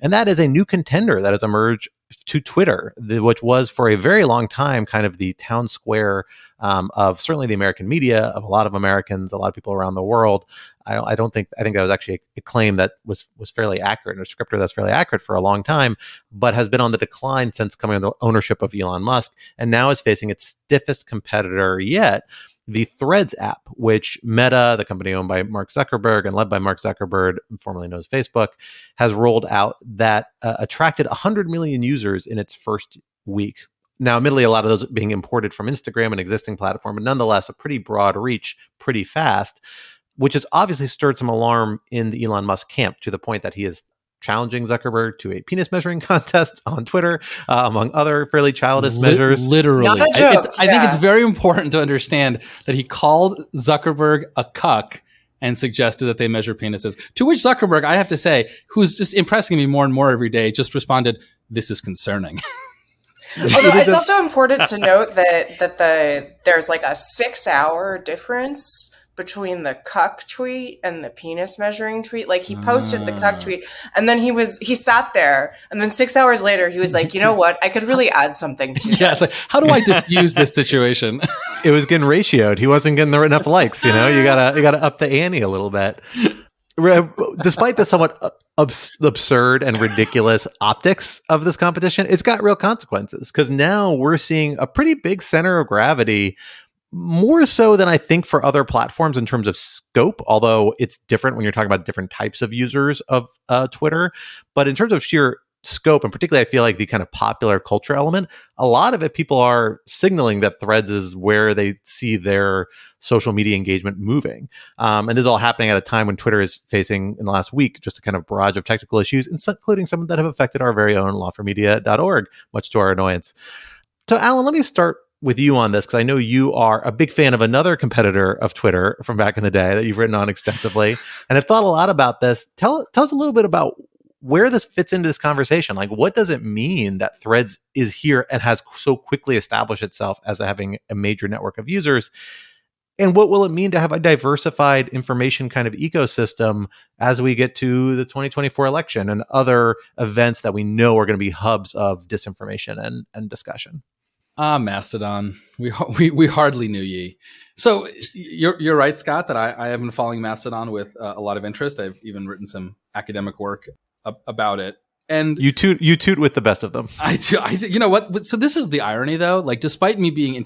And that is a new contender that has emerged to Twitter, which was for a very long time kind of the town square of certainly the American media, of a lot of Americans, a lot of people around the world. I think that was actually a claim that was fairly accurate, and a descriptor that's fairly accurate for a long time, but has been on the decline since coming under the ownership of Elon Musk, and now is facing its stiffest competitor yet, the Threads app, which Meta, the company owned by Mark Zuckerberg and led by Mark Zuckerberg, formerly known as Facebook, has rolled out, that attracted 100 million users in its first week. Now, admittedly, a lot of those being imported from Instagram, an existing platform, but nonetheless, a pretty broad reach, pretty fast, which has obviously stirred some alarm in the Elon Musk camp, to the point that he is challenging Zuckerberg to a penis measuring contest on Twitter, among other fairly childish measures. Literally. Not a joke, I think it's very important to understand that he called Zuckerberg a cuck and suggested that they measure penises. To which Zuckerberg, I have to say, who's just impressing me more and more every day, just responded, "This is concerning." Although it's also important to note that there's like a 6-hour difference between the cuck tweet and the penis measuring tweet. Like, he posted the cuck tweet, and then he sat there, and then 6 hours later he was like, you know what, I could really add something to this. It's like, how do I diffuse this situation? It was getting ratioed. He wasn't getting enough likes. You gotta up the ante a little bit. Despite the somewhat absurd and ridiculous optics of this competition, it's got real consequences, because now we're seeing a pretty big center of gravity, more so than I think for other platforms in terms of scope, although it's different when you're talking about different types of users of Twitter. But in terms of sheer scope, and particularly I feel like the kind of popular culture element, a lot of it, people are signaling that Threads is where they see their social media engagement moving. And this is all happening at a time when Twitter is facing, in the last week, just a kind of barrage of technical issues, including some that have affected our very own lawformedia.org, much to our annoyance. So, Alan, let me start with you on this, because I know you are a big fan of another competitor of Twitter from back in the day that you've written on extensively and have thought a lot about this. Tell us a little bit about where this fits into this conversation. Like, what does it mean that Threads is here and has so quickly established itself as having a major network of users? And what will it mean to have a diversified information kind of ecosystem as we get to the 2024 election and other events that we know are going to be hubs of disinformation and discussion? Mastodon. We hardly knew ye. So you're right, Scott, that I have been following Mastodon with a lot of interest. I've even written some academic work about it. And you toot with the best of them. I do. You know what? So this is the irony, though. Like, despite me being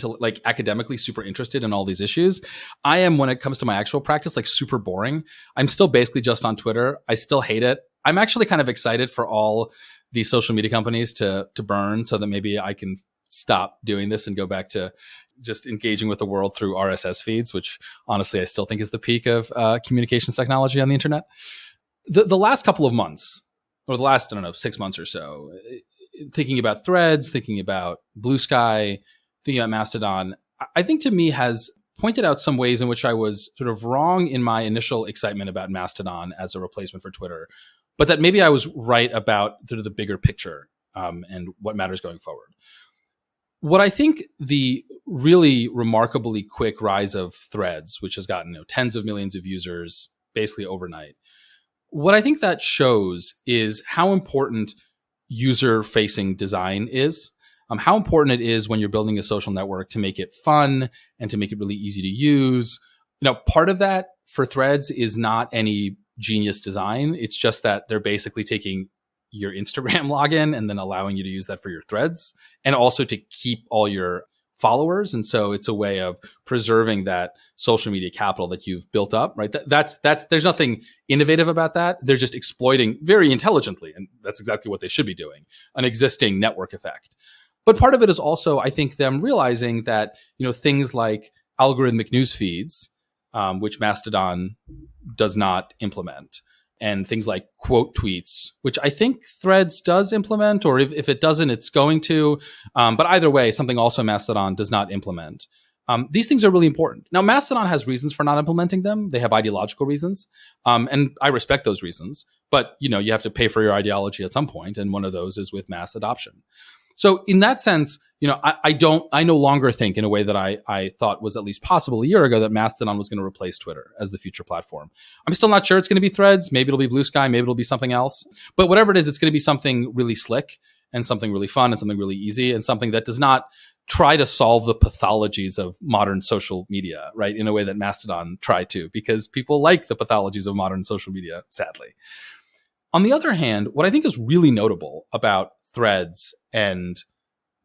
academically super interested in all these issues, I am, when it comes to my actual practice, like, super boring. I'm still basically just on Twitter. I still hate it. I'm actually kind of excited for all these social media companies to burn, so that maybe I can stop doing this and go back to just engaging with the world through RSS feeds, which honestly I still think is the peak of communications technology on the internet. The last couple of months, or the last, 6 months or so, thinking about Threads, thinking about Blue Sky, thinking about Mastodon, I think to me has pointed out some ways in which I was sort of wrong in my initial excitement about Mastodon as a replacement for Twitter, but that maybe I was right about sort of the bigger picture and what matters going forward. What I think the really remarkably quick rise of Threads, which has gotten tens of millions of users basically overnight, what I think that shows is how important user-facing design is, how important it is when you're building a social network to make it fun and to make it really easy to use. Part of that for Threads is not any genius design. It's just that they're basically taking your Instagram login and then allowing you to use that for your Threads, and also to keep all your followers. And so it's a way of preserving that social media capital that you've built up, right? That's there's nothing innovative about that. They're just exploiting very intelligently, and that's exactly what they should be doing, an existing network effect. But part of it is also, I think, them realizing that, things like algorithmic news feeds, which Mastodon does not implement, and things like quote tweets, which I think Threads does implement, or if it doesn't, it's going to. But either way, something also Mastodon does not implement. These things are really important. Now, Mastodon has reasons for not implementing them. They have ideological reasons. And I respect those reasons. But, you have to pay for your ideology at some point, and one of those is with mass adoption. So in that sense, I no longer think in a way that I thought was at least possible a year ago that Mastodon was going to replace Twitter as the future platform. I'm still not sure it's going to be Threads. Maybe it'll be Blue Sky. Maybe it'll be something else. But whatever it is, it's going to be something really slick and something really fun and something really easy and something that does not try to solve the pathologies of modern social media, right? In a way that Mastodon tried to, because people like the pathologies of modern social media, sadly. On the other hand, what I think is really notable about Threads and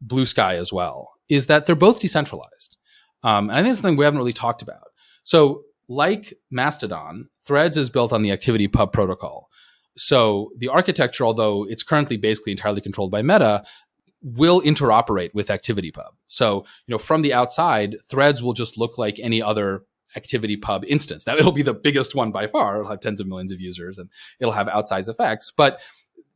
Blue Sky as well is that they're both decentralized. And I think it's something we haven't really talked about. So like Mastodon, Threads is built on the ActivityPub protocol. So the architecture, although it's currently basically entirely controlled by Meta, will interoperate with ActivityPub. So, from the outside, Threads will just look like any other ActivityPub instance. Now, it'll be the biggest one by far. It'll have tens of millions of users and it'll have outsized effects. But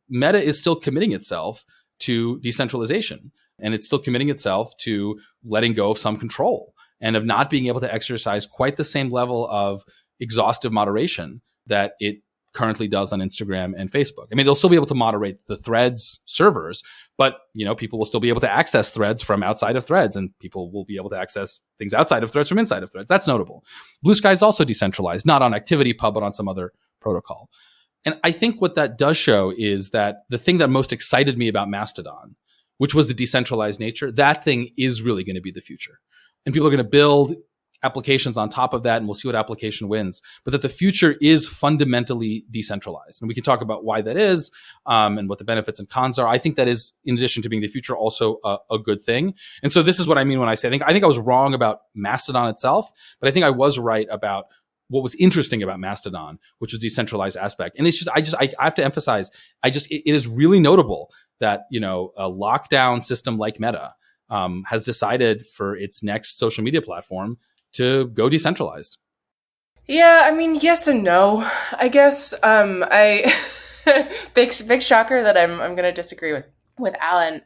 Meta is still committing itself to decentralization, and it's still committing itself to letting go of some control and of not being able to exercise quite the same level of exhaustive moderation that it currently does on Instagram and Facebook. I mean, it'll still be able to moderate the Threads servers, but people will still be able to access Threads from outside of Threads, and people will be able to access things outside of Threads from inside of Threads. That's notable. Blue Sky is also decentralized, not on ActivityPub, but on some other protocol. And I think what that does show is that the thing that most excited me about Mastodon, which was the decentralized nature, that thing is really going to be the future. And people are going to build applications on top of that, and we'll see what application wins. But that the future is fundamentally decentralized. And we can talk about why that is, and what the benefits and cons are. I think that is, in addition to being the future, also a good thing. And so this is what I mean when I say, I think I was wrong about Mastodon itself, but I think I was right about what was interesting about Mastodon, which was the decentralized aspect. And it's just, I have to emphasize, it is really notable that, a lockdown system like Meta has decided for its next social media platform to go decentralized. Yeah, I mean, yes and no. I guess I big shocker that I'm going to disagree with Alan.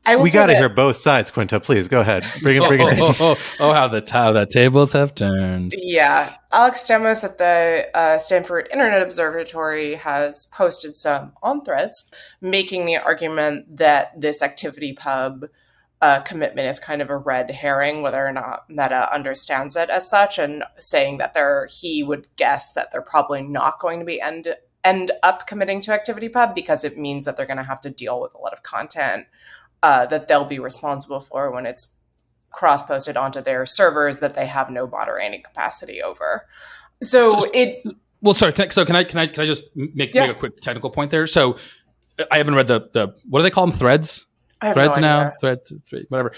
We got to hear both sides, Quinta. Please go ahead. Bring it. How the tables have turned. Yeah, Alex Stamos at the Stanford Internet Observatory has posted some on Threads, making the argument that this ActivityPub commitment is kind of a red herring, whether or not Meta understands it as such, and saying that he would guess that they're probably not going to be end up committing to ActivityPub because it means that they're going to have to deal with a lot of content that they'll be responsible for when it's cross-posted onto their servers that they have no moderating capacity over. Can I just make a quick technical point there? So I haven't read the what do they call them? Threads? I have Threads no now? idea. Thread, whatever.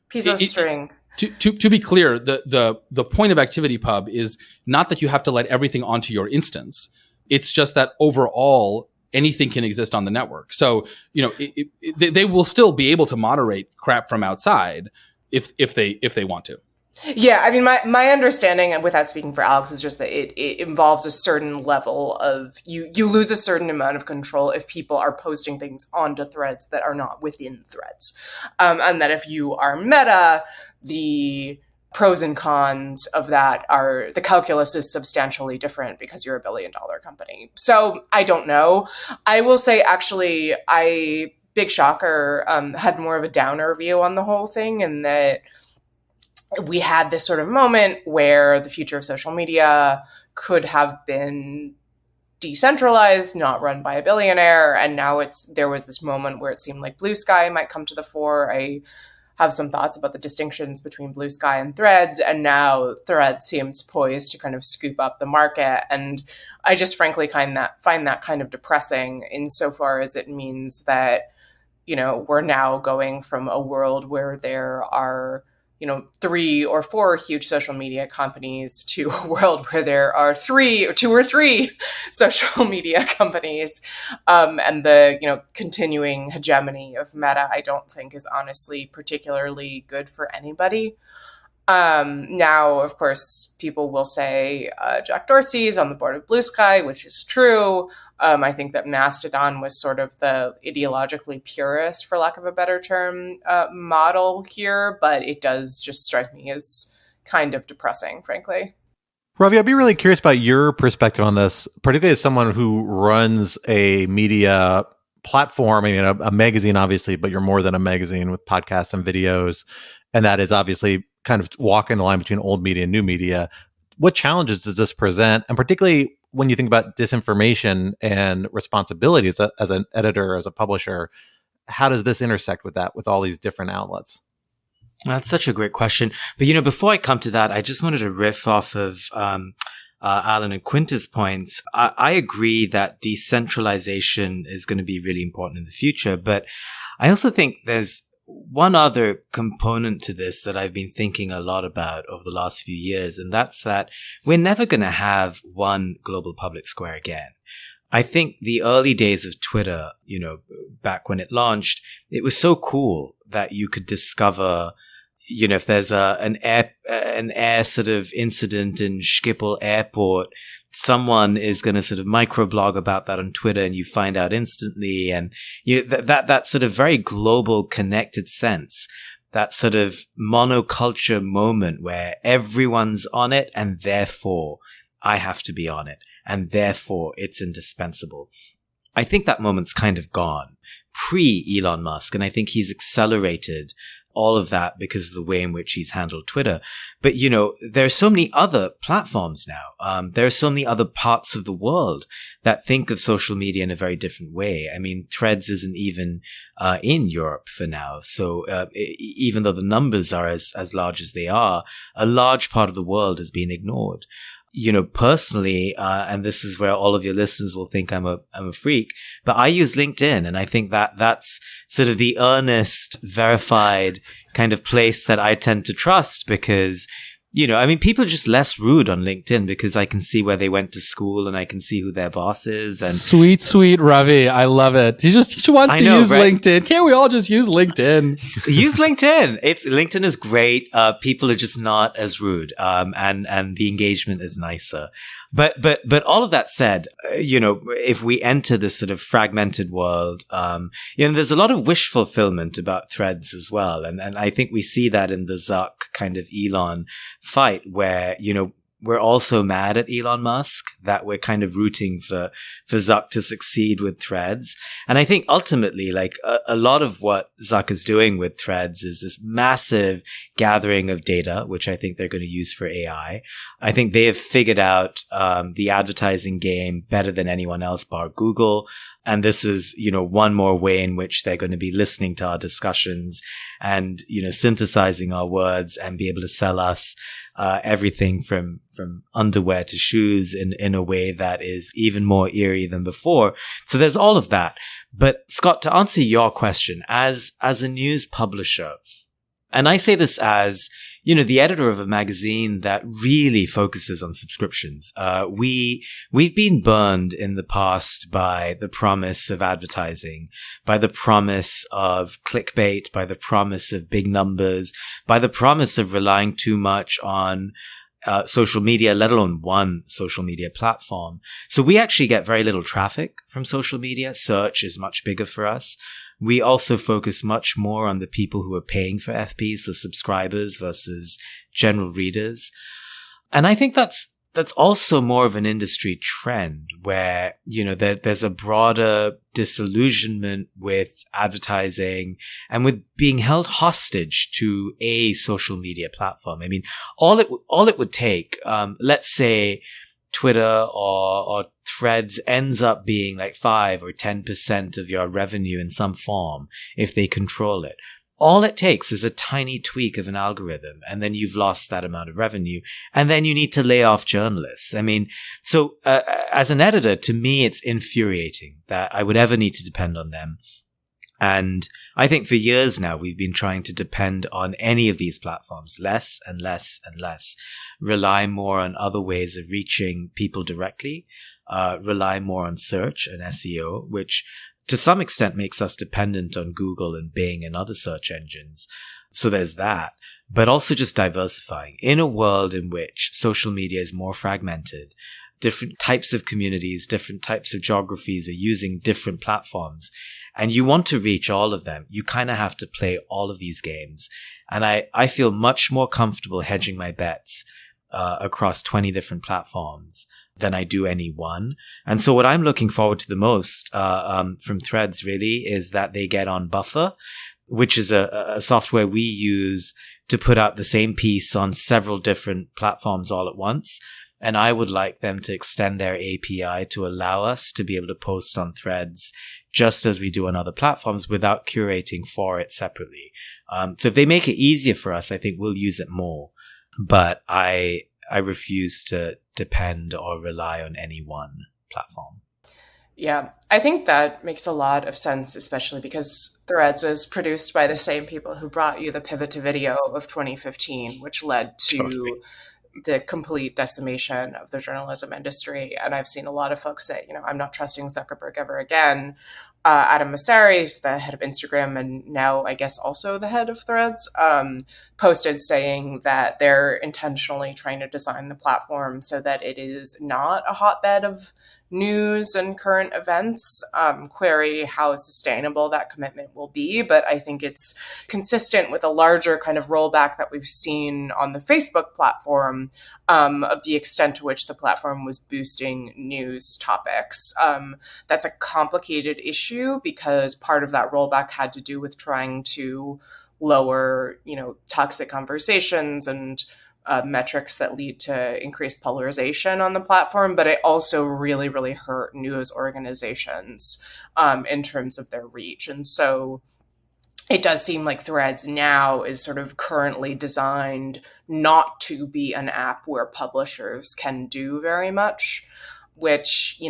Piece of string. To be clear, the point of ActivityPub is not that you have to let everything onto your instance. It's just that overall, anything can exist on the network. So, they will still be able to moderate crap from outside if they want to. Yeah, I mean, my understanding, and without speaking for Alex, is just that it involves a certain level of you lose a certain amount of control if people are posting things onto Threads that are not within Threads, and that if you are Meta, the pros and cons of that are the calculus is substantially different because you're $1 billion company. So I don't know. I will say, actually, big shocker, had more of a downer view on the whole thing, and that we had this sort of moment where the future of social media could have been decentralized, not run by a billionaire. And now there was this moment where it seemed like Blue Sky might come to the fore. I have some thoughts about the distinctions between Blue Sky and Threads. And now Threads seems poised to kind of scoop up the market. And I just frankly find that kind of depressing insofar as it means that we're now going from a world where there are 3 or 4 huge social media companies to a world where there are 2 or 3 social media companies. And the, continuing hegemony of Meta, I don't think is honestly particularly good for anybody. Now, of course, people will say Jack Dorsey's on the board of Blue Sky, which is true. I think that Mastodon was sort of the ideologically purist, for lack of a better term, model here, but it does just strike me as kind of depressing, frankly. Ravi, I'd be really curious about your perspective on this, particularly as someone who runs a media platform, I mean, a magazine, obviously, but you're more than a magazine with podcasts and videos. And that is obviously kind of walking the line between old media and new media. What challenges does this present? And particularly when you think about disinformation and responsibility as an editor, as a publisher, how does this intersect with that, with all these different outlets? That's such a great question. But, before I come to that, I just wanted to riff off of Alan and Quinta's points. I agree that decentralization is going to be really important in the future, but I also think there's one other component to this that I've been thinking a lot about over the last few years, and that's that we're never going to have one global public square again. I think the early days of Twitter, back when it launched, it was so cool that you could discover, if there's an air sort of incident in Schiphol Airport, someone is going to sort of microblog about that on Twitter and you find out instantly. And that sort of very global connected sense, that sort of monoculture moment where everyone's on it and therefore I have to be on it and therefore it's indispensable. I think that moment's kind of gone pre-Elon Musk, and I think he's accelerated all of that because of the way in which he's handled Twitter. But, there are so many other platforms now. There are so many other parts of the world that think of social media in a very different way. I mean, Threads isn't even in Europe for now. So even though the numbers are as large as they are, a large part of the world has been ignored. Personally, and this is where all of your listeners will think I'm a freak, but I use LinkedIn, and I think that's sort of the earnest, verified kind of place that I tend to trust because, people are just less rude on LinkedIn because I can see where they went to school and I can see who their boss is. And sweet Ravi, I love it. He wants to use LinkedIn. Can't we all just use LinkedIn? Use LinkedIn. LinkedIn is great. People are just not as rude, and the engagement is nicer. But all of that said, if we enter this sort of fragmented world, there's a lot of wish fulfillment about Threads as well. And I think we see that in the Zuck kind of Elon fight where, we're also mad at Elon Musk, that we're kind of rooting for Zuck to succeed with Threads. And I think ultimately, like a lot of what Zuck is doing with Threads is this massive gathering of data, which I think they're going to use for AI. I think they have figured out the advertising game better than anyone else bar Google. And this is, one more way in which they're going to be listening to our discussions and, synthesizing our words and be able to sell us everything from underwear to shoes in a way that is even more eerie than before. So there's all of that. But Scott, to answer your question, as a news publisher, and I say this as, the editor of a magazine that really focuses on subscriptions. We've been burned in the past by the promise of advertising, by the promise of clickbait, by the promise of big numbers, by the promise of relying too much on social media, let alone one social media platform. So we actually get very little traffic from social media. Search is much bigger for us. We also focus much more on the people who are paying for FPs, so subscribers versus general readers. And I think that's also more of an industry trend where, there's a broader disillusionment with advertising and with being held hostage to a social media platform. I mean, all it would take, let's say Twitter or Threads ends up being like 5 or 10% of your revenue in some form if they control it. All it takes is a tiny tweak of an algorithm, and then you've lost that amount of revenue, and then you need to lay off journalists. I mean, so as an editor, to me, it's infuriating that I would ever need to depend on them. And I think for years now, we've been trying to depend on any of these platforms less and less and less, rely more on other ways of reaching people directly, rely more on search and SEO, which to some extent makes us dependent on Google and Bing and other search engines. So there's that, but also just diversifying in a world in which social media is more fragmented. Different types of communities, different types of geographies are using different platforms, and you want to reach all of them. You kind of have to play all of these games. And I feel much more comfortable hedging my bets across 20 different platforms than I do any one. And so what I'm looking forward to the most from Threads really is that they get on Buffer, which is a software we use to put out the same piece on several different platforms all at once. And I would like them to extend their API to allow us to be able to post on Threads just as we do on other platforms without curating for it separately. So if they make it easier for us, I think we'll use it more. But I refuse to depend or rely on any one platform. Yeah, I think that makes a lot of sense, especially because Threads was produced by the same people who brought you the pivot to video of 2015, which led to the complete decimation of the journalism industry. And I've seen a lot of folks say, I'm not trusting Zuckerberg ever again. Adam Mosseri, the head of Instagram and now I guess also the head of Threads, posted saying that they're intentionally trying to design the platform so that it is not a hotbed of news and current events. Query how sustainable that commitment will be, but I think it's consistent with a larger kind of rollback that we've seen on the Facebook platform of the extent to which the platform was boosting news topics. That's a complicated issue because part of that rollback had to do with trying to lower, toxic conversations and metrics that lead to increased polarization on the platform, but it also really, really hurt news organizations in terms of their reach. And so it does seem like Threads now is sort of currently designed not to be an app where publishers can do very much, which,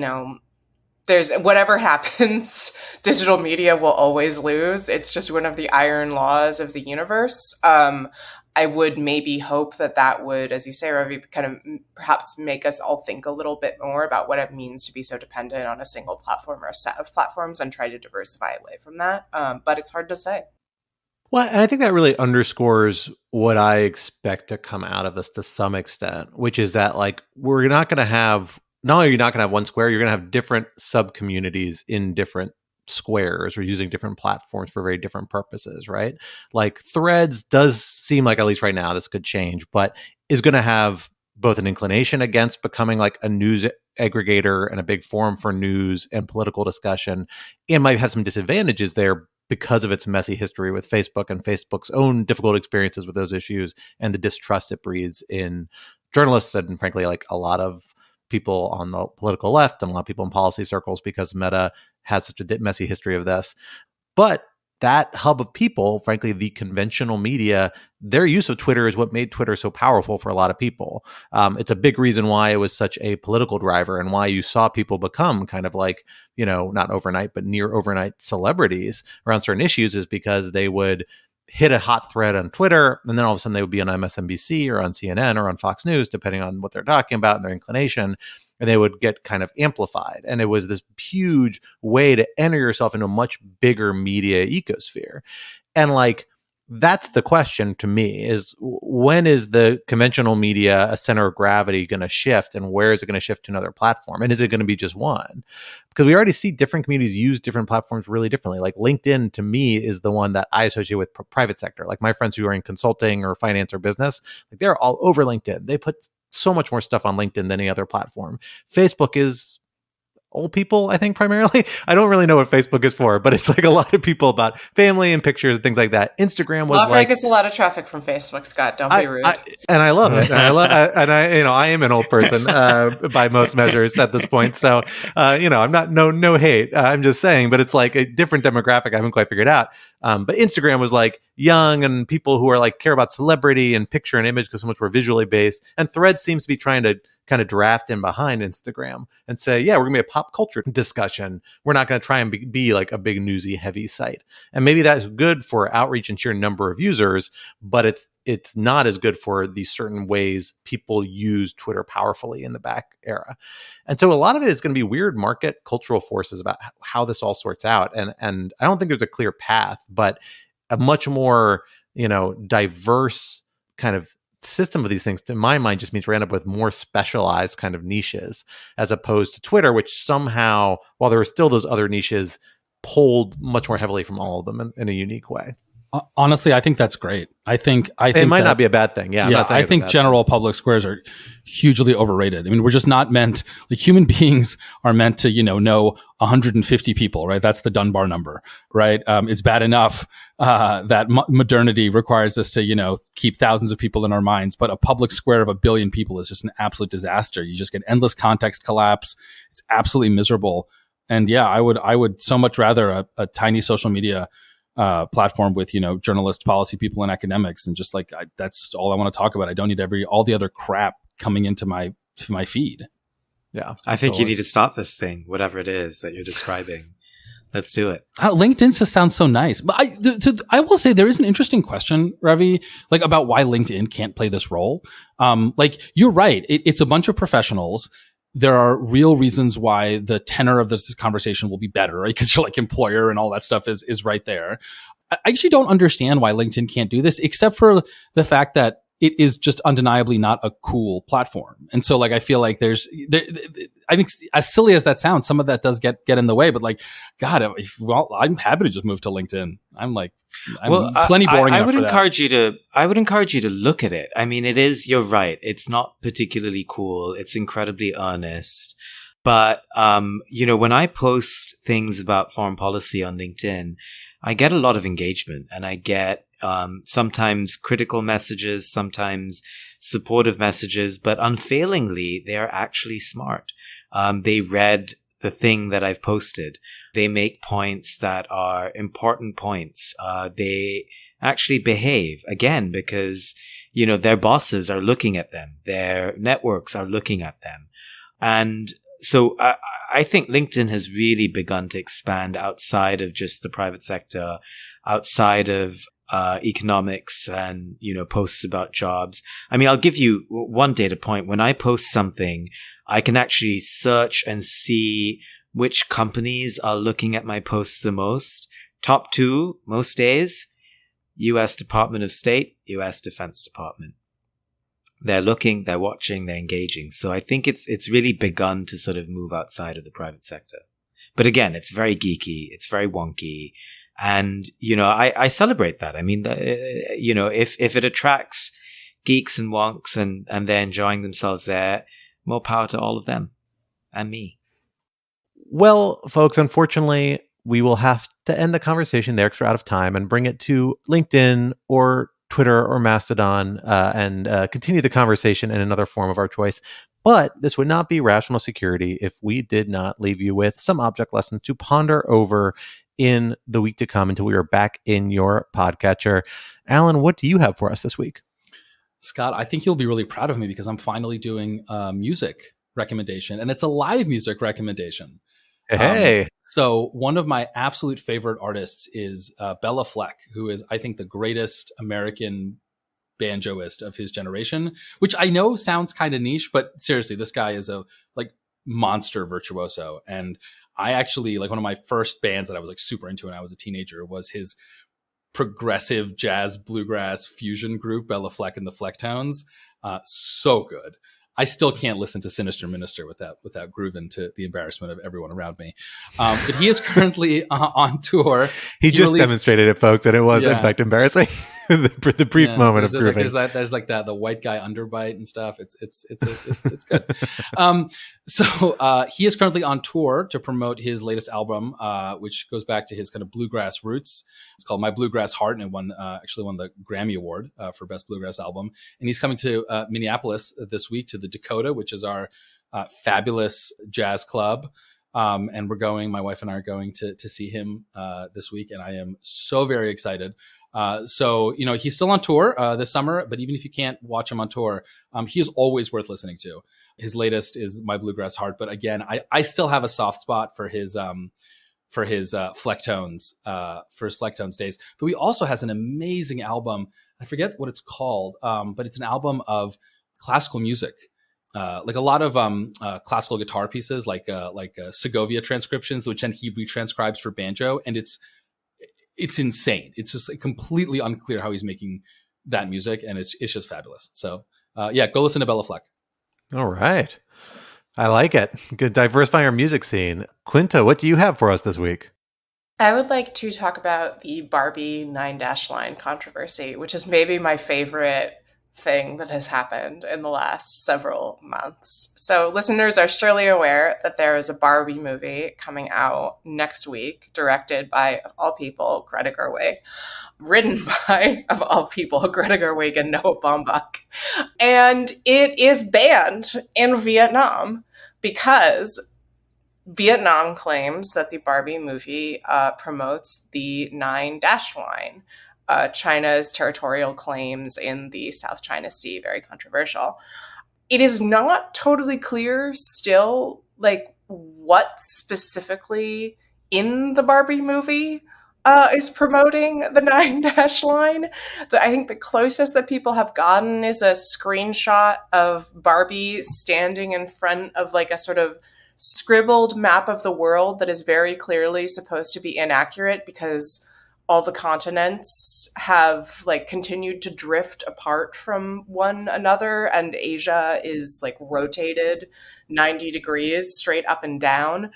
there's whatever happens, digital media will always lose. It's just one of the iron laws of the universe. I would maybe hope that would, as you say, Ravi, kind of perhaps make us all think a little bit more about what it means to be so dependent on a single platform or a set of platforms and try to diversify away from that. But it's hard to say. Well, and I think that really underscores what I expect to come out of this to some extent, which is that we're not going to have, not only are you not going to have one square, you're going to have different sub-communities in different squares or using different platforms for very different purposes, right? Threads does seem like, at least right now, this could change, but is going to have both an inclination against becoming a news aggregator and a big forum for news and political discussion, and might have some disadvantages there because of its messy history with Facebook and Facebook's own difficult experiences with those issues and the distrust it breeds in journalists and frankly a lot of people on the political left and a lot of people in policy circles, because Meta has such a messy history of this. But that hub of people, frankly, the conventional media, their use of Twitter is what made Twitter so powerful for a lot of people. It's a big reason why it was such a political driver and why you saw people become kind of not overnight, but near overnight celebrities around certain issues, is because they would hit a hot thread on Twitter, and then all of a sudden they would be on MSNBC or on CNN or on Fox News, depending on what they're talking about and their inclination, and they would get kind of amplified. And it was this huge way to enter yourself into a much bigger media ecosphere. And that's the question to me, is when is the conventional media a center of gravity going to shift, and where is it going to shift to another platform? And is it going to be just one? Because we already see different communities use different platforms really differently. LinkedIn to me is the one that I associate with private sector. My friends who are in consulting or finance or business, they're all over LinkedIn. They put so much more stuff on LinkedIn than any other platform. Facebook is old people, I think, primarily. I don't really know what Facebook is for, but it's a lot of people about family and pictures and things like that. Instagram was Lafayette gets a lot of traffic from Facebook, Scott. Don't be rude. And I love it. And I am an old person by most measures at this point. So, I'm not no hate. I'm just saying, but it's a different demographic I haven't quite figured out. But Instagram was young and people who are care about celebrity and picture and image because so much more visually based. And Threads seems to be trying to kind of draft in behind Instagram and say, yeah, we're gonna be a pop culture discussion. We're not going to try and be like a big newsy heavy site. And maybe that's good for outreach and sheer number of users, but it's not as good for these certain ways people use Twitter powerfully in the back era. And so a lot of it is going to be weird market cultural forces about how this all sorts out. And I don't think there's a clear path, but a much more, diverse kind of system of these things, to my mind, just means we end up with more specialized kind of niches, as opposed to Twitter, which somehow, while there are still those other niches, pulled much more heavily from all of them in a unique way. Honestly, I think that's great. I think it might not be a bad thing. Yeah, I think general public squares are hugely overrated. I mean, we're just not meant, like, human beings are meant to, know 150 people, right? That's the Dunbar number, right? It's bad enough that modernity requires us to, keep thousands of people in our minds, but a public square of 1 billion people is just an absolute disaster. You just get endless context collapse. It's absolutely miserable. And yeah, I would so much rather a tiny social media platform with, journalists, policy people, and academics, and just that's all I want to talk about. I don't need all the other crap coming into my feed. Yeah, I think you need to stop this thing, whatever it is that you're describing. Let's do it. LinkedIn just sounds so nice, but I will say there is an interesting question, Ravi, about why LinkedIn can't play this role. You're right. It's a bunch of professionals. There are real reasons why the tenor of this conversation will be better, right? Because you're employer and all that stuff is right there. I actually don't understand why LinkedIn can't do this, except for the fact that it is just undeniably not a cool platform. And so I feel like I think, as silly as that sounds, some of that does get in the way, but God, I'm happy to just move to LinkedIn. I'm plenty boring. I would encourage you to look at it. I mean, you're right. It's not particularly cool. It's incredibly earnest. But, when I post things about foreign policy on LinkedIn, I get a lot of engagement, and I get sometimes critical messages, sometimes supportive messages, but unfailingly, they are actually smart. They read the thing that I've posted. They make points that are important points. They actually behave, again, because, their bosses are looking at them. Their networks are looking at them. And so I think LinkedIn has really begun to expand outside of just the private sector, outside of economics and, posts about jobs. I mean, I'll give you one data point. When I post something, I can actually search and see which companies are looking at my posts the most. Top 2 most days, U.S. Department of State, U.S. Defense Department. They're looking, they're watching, they're engaging. So I think it's really begun to sort of move outside of the private sector. But again, it's very geeky, it's very wonky. And, I celebrate that. I mean, if it attracts geeks and wonks and they're enjoying themselves there, more power to all of them and me. Well, folks, unfortunately, we will have to end the conversation there because we're out of time and bring it to LinkedIn or Twitter or Mastodon and continue the conversation in another form of our choice. But this would not be Rational Security if we did not leave you with some object lessons to ponder over in the week to come until we are back in your podcatcher. Alan, what do you have for us this week? Scott, I think you'll be really proud of me because I'm finally doing a music recommendation, and it's a live music recommendation. Hey. So one of my absolute favorite artists is Bela Fleck, who is, I think, the greatest American banjoist of his generation, which I know sounds kind of niche, but seriously, this guy is a monster virtuoso. And I actually, one of my first bands that I was super into when I was a teenager was his progressive jazz bluegrass fusion group, Bela Fleck and the Flecktones. So good. I still can't listen to Sinister Minister without grooving to the embarrassment of everyone around me. But he is currently on tour. He just demonstrated it, folks, and it was in fact embarrassing. the brief moment of grooving. There's the white guy underbite and stuff. It's good. So he is currently on tour to promote his latest album, which goes back to his kind of bluegrass roots. It's called My Bluegrass Heart, and it actually won the Grammy Award for Best Bluegrass Album. And he's coming to Minneapolis this week to the Dakota, which is our fabulous jazz club. And my wife and I are going to see him this week, and I am so very excited. So, he's still on tour this summer, but even if you can't watch him on tour, he is always worth listening to. His latest is My Bluegrass Heart. But again, I still have a soft spot for his Flecktones, for his Flecktones days. But he also has an amazing album. I forget what it's called, but it's an album of classical music. Like a lot of classical guitar pieces, like Segovia transcriptions, which then he retranscribes for banjo, and it's insane. It's just completely unclear how he's making that music, and it's just fabulous. So go listen to Bela Fleck. All right, I like it. Good, diversifying our music scene. Quinta, what do you have for us this week? I would like to talk about the Barbie 9- line controversy, which is maybe my favorite thing that has happened in the last several months. So listeners are surely aware that there is a Barbie movie coming out next week, directed by, of all people, Greta Gerwig, written by, of all people, Greta Gerwig and Noah Baumbach. And it is banned in Vietnam because Vietnam claims that the Barbie movie promotes the 9- line. China's territorial claims in the South China Sea, very controversial. It is not totally clear still, what specifically in the Barbie movie is promoting the 9- line. I think the closest that people have gotten is a screenshot of Barbie standing in front of a sort of scribbled map of the world that is very clearly supposed to be inaccurate because all the continents have continued to drift apart from one another, and Asia is rotated 90 degrees straight up and down.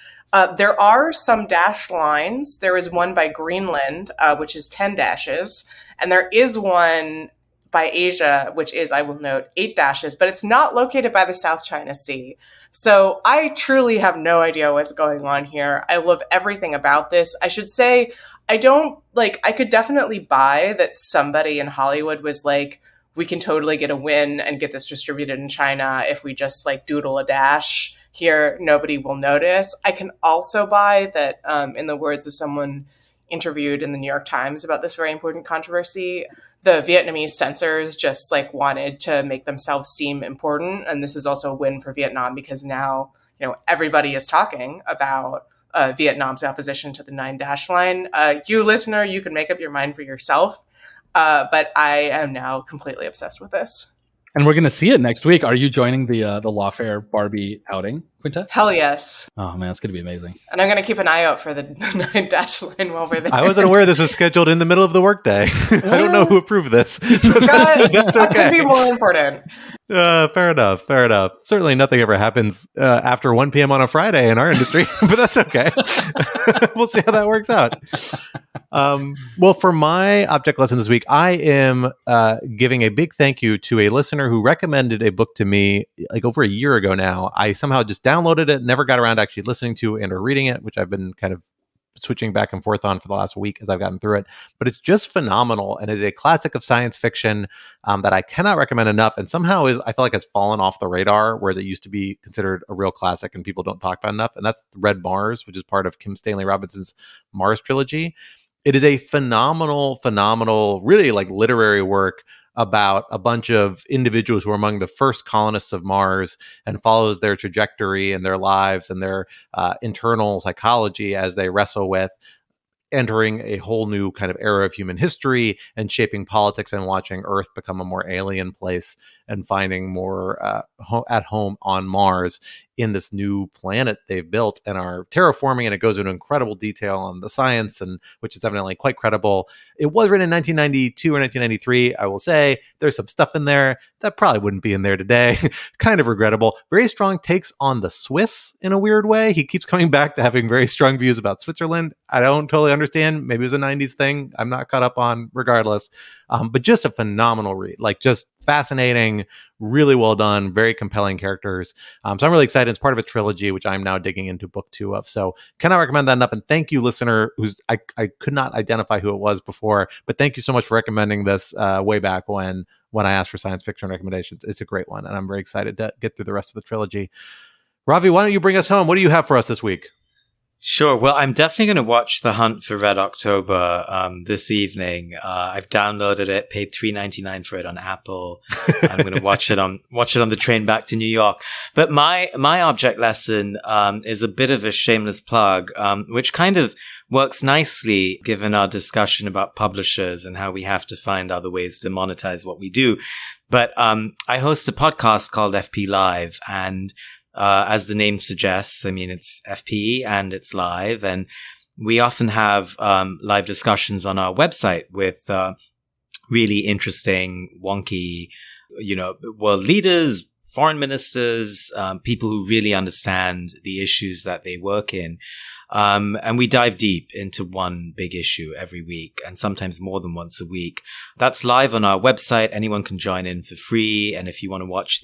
There are some dashed lines. There is one by Greenland, which is 10 dashes, and there is one by Asia, which is, I will note, 8 dashes, but it's not located by the South China Sea. So I truly have no idea what's going on here. I love everything about this. I should say, I could definitely buy that somebody in Hollywood was we can totally get a win and get this distributed in China if we just doodle a dash here, nobody will notice. I can also buy that, in the words of someone interviewed in the New York Times about this very important controversy, the Vietnamese censors just wanted to make themselves seem important. And this is also a win for Vietnam because now, everybody is talking about Vietnam's opposition to the 9- line. You listener, you can make up your mind for yourself. But I am now completely obsessed with this. And we're going to see it next week. Are you joining the Lawfare Barbie outing, Quinta? Hell yes. Oh, man, it's going to be amazing. And I'm going to keep an eye out for the 9- line while we're there. I wasn't aware this was scheduled in the middle of the workday. I don't know who approved this. That's okay. That could be more important. Fair enough. Certainly nothing ever happens after 1 p.m. on a Friday in our industry, but that's okay. We'll see how that works out. Well, for my object lesson this week, I am giving a big thank you to a listener who recommended a book to me over a year ago now. I somehow just downloaded it, never got around to actually listening to and or reading it, which I've been kind of switching back and forth on for the last week as I've gotten through it. But it's just phenomenal, and it is a classic of science fiction that I cannot recommend enough, and somehow I feel like has fallen off the radar, whereas it used to be considered a real classic and people don't talk about enough, and that's Red Mars, which is part of Kim Stanley Robinson's Mars trilogy. It is a phenomenal, really literary work about a bunch of individuals who are among the first colonists of Mars and follows their trajectory and their lives and their internal psychology as they wrestle with entering a whole new kind of era of human history and shaping politics and watching Earth become a more alien place and finding more at home on Mars in this new planet they've built and are terraforming. And it goes into incredible detail on the science, and which is evidently quite credible. It was written in 1992 or 1993. I will say there's some stuff in there that probably wouldn't be in there today. Kind of regrettable. Very strong takes on the Swiss in a weird way. He keeps coming back to having very strong views about Switzerland. I don't totally understand. Maybe it was a 90s thing. I'm not caught up on regardless. But just a phenomenal read. Just fascinating, really well done, very compelling characters. So I'm really excited. It's part of a trilogy, which I'm now digging into book 2 of. So cannot recommend that enough. And thank you, listener, I could not identify who it was before, but thank you so much for recommending this way back when I asked for science fiction recommendations. It's a great one, and I'm very excited to get through the rest of the trilogy. Ravi, why don't you bring us home? What do you have for us this week? Sure. Well, I'm definitely going to watch The Hunt for Red October this evening. I've downloaded it, paid $3.99 for it on Apple. I'm going to watch it on the train back to New York. But my object lesson is a bit of a shameless plug, which kind of works nicely given our discussion about publishers and how we have to find other ways to monetize what we do. But I host a podcast called FP Live, and as the name suggests, I mean, it's FP and it's live, and we often have live discussions on our website with really interesting, wonky, world leaders, foreign ministers, people who really understand the issues that they work in. And we dive deep into one big issue every week, and sometimes more than once a week. That's live on our website. Anyone can join in for free. And if you want to watch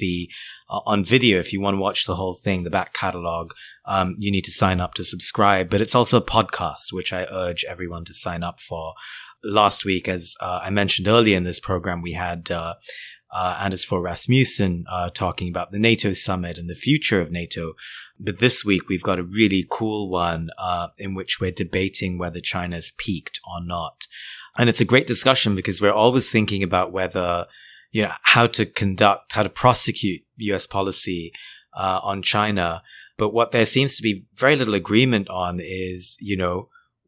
on video, if you want to watch the whole thing, the back catalog, you need to sign up to subscribe. But it's also a podcast, which I urge everyone to sign up for. Last week, as I mentioned earlier in this program, we had Anders Fogh Rasmussen talking about the NATO summit and the future of NATO. But this week, we've got a really cool one in which we're debating whether China's peaked or not. And it's a great discussion because we're always thinking about whether, how to prosecute US policy on China. But what there seems to be very little agreement on is,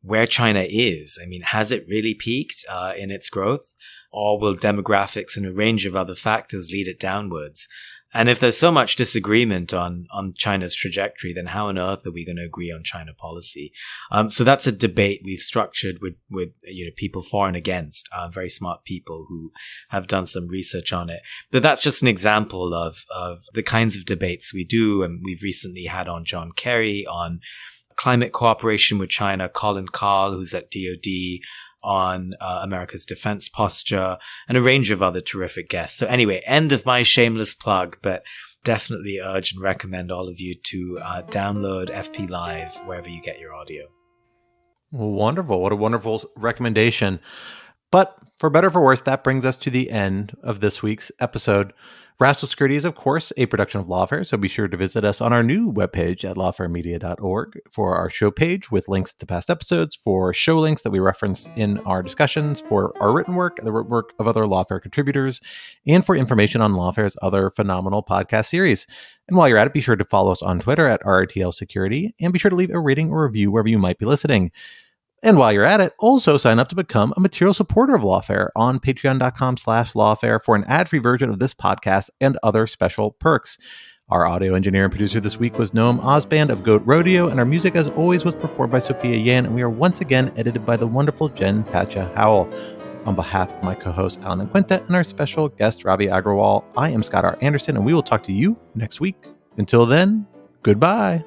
where China is. I mean, has it really peaked in its growth? Or will demographics and a range of other factors lead it downwards? And if there's so much disagreement on China's trajectory, then how on earth are we going to agree on China policy? So that's a debate we've structured with people for and against, very smart people who have done some research on it. But that's just an example of the kinds of debates we do. And we've recently had on John Kerry on climate cooperation with China, Colin Carl, who's at DOD, on America's defense posture, and a range of other terrific guests. So anyway, end of my shameless plug, but definitely urge and recommend all of you to download FP Live wherever you get your audio. Wonderful. What a wonderful recommendation. But for better or for worse, that brings us to the end of this week's episode. Rascal Security is, of course, a production of Lawfare, so be sure to visit us on our new webpage at lawfaremedia.org for our show page with links to past episodes, for show links that we reference in our discussions, for our written work, the work of other Lawfare contributors, and for information on Lawfare's other phenomenal podcast series. And while you're at it, be sure to follow us on Twitter at RRTL Security, and be sure to leave a rating or review wherever you might be listening. And while you're at it, also sign up to become a material supporter of Lawfare on patreon.com/lawfare for an ad-free version of this podcast and other special perks. Our audio engineer and producer this week was Noam Osband of Goat Rodeo, and our music, as always, was performed by Sophia Yan, and we are once again edited by the wonderful Jen Pacha Howell. On behalf of my co-host Alan and Quinta and our special guest Ravi Agrawal, I am Scott R. Anderson, and we will talk to you next week. Until then, goodbye.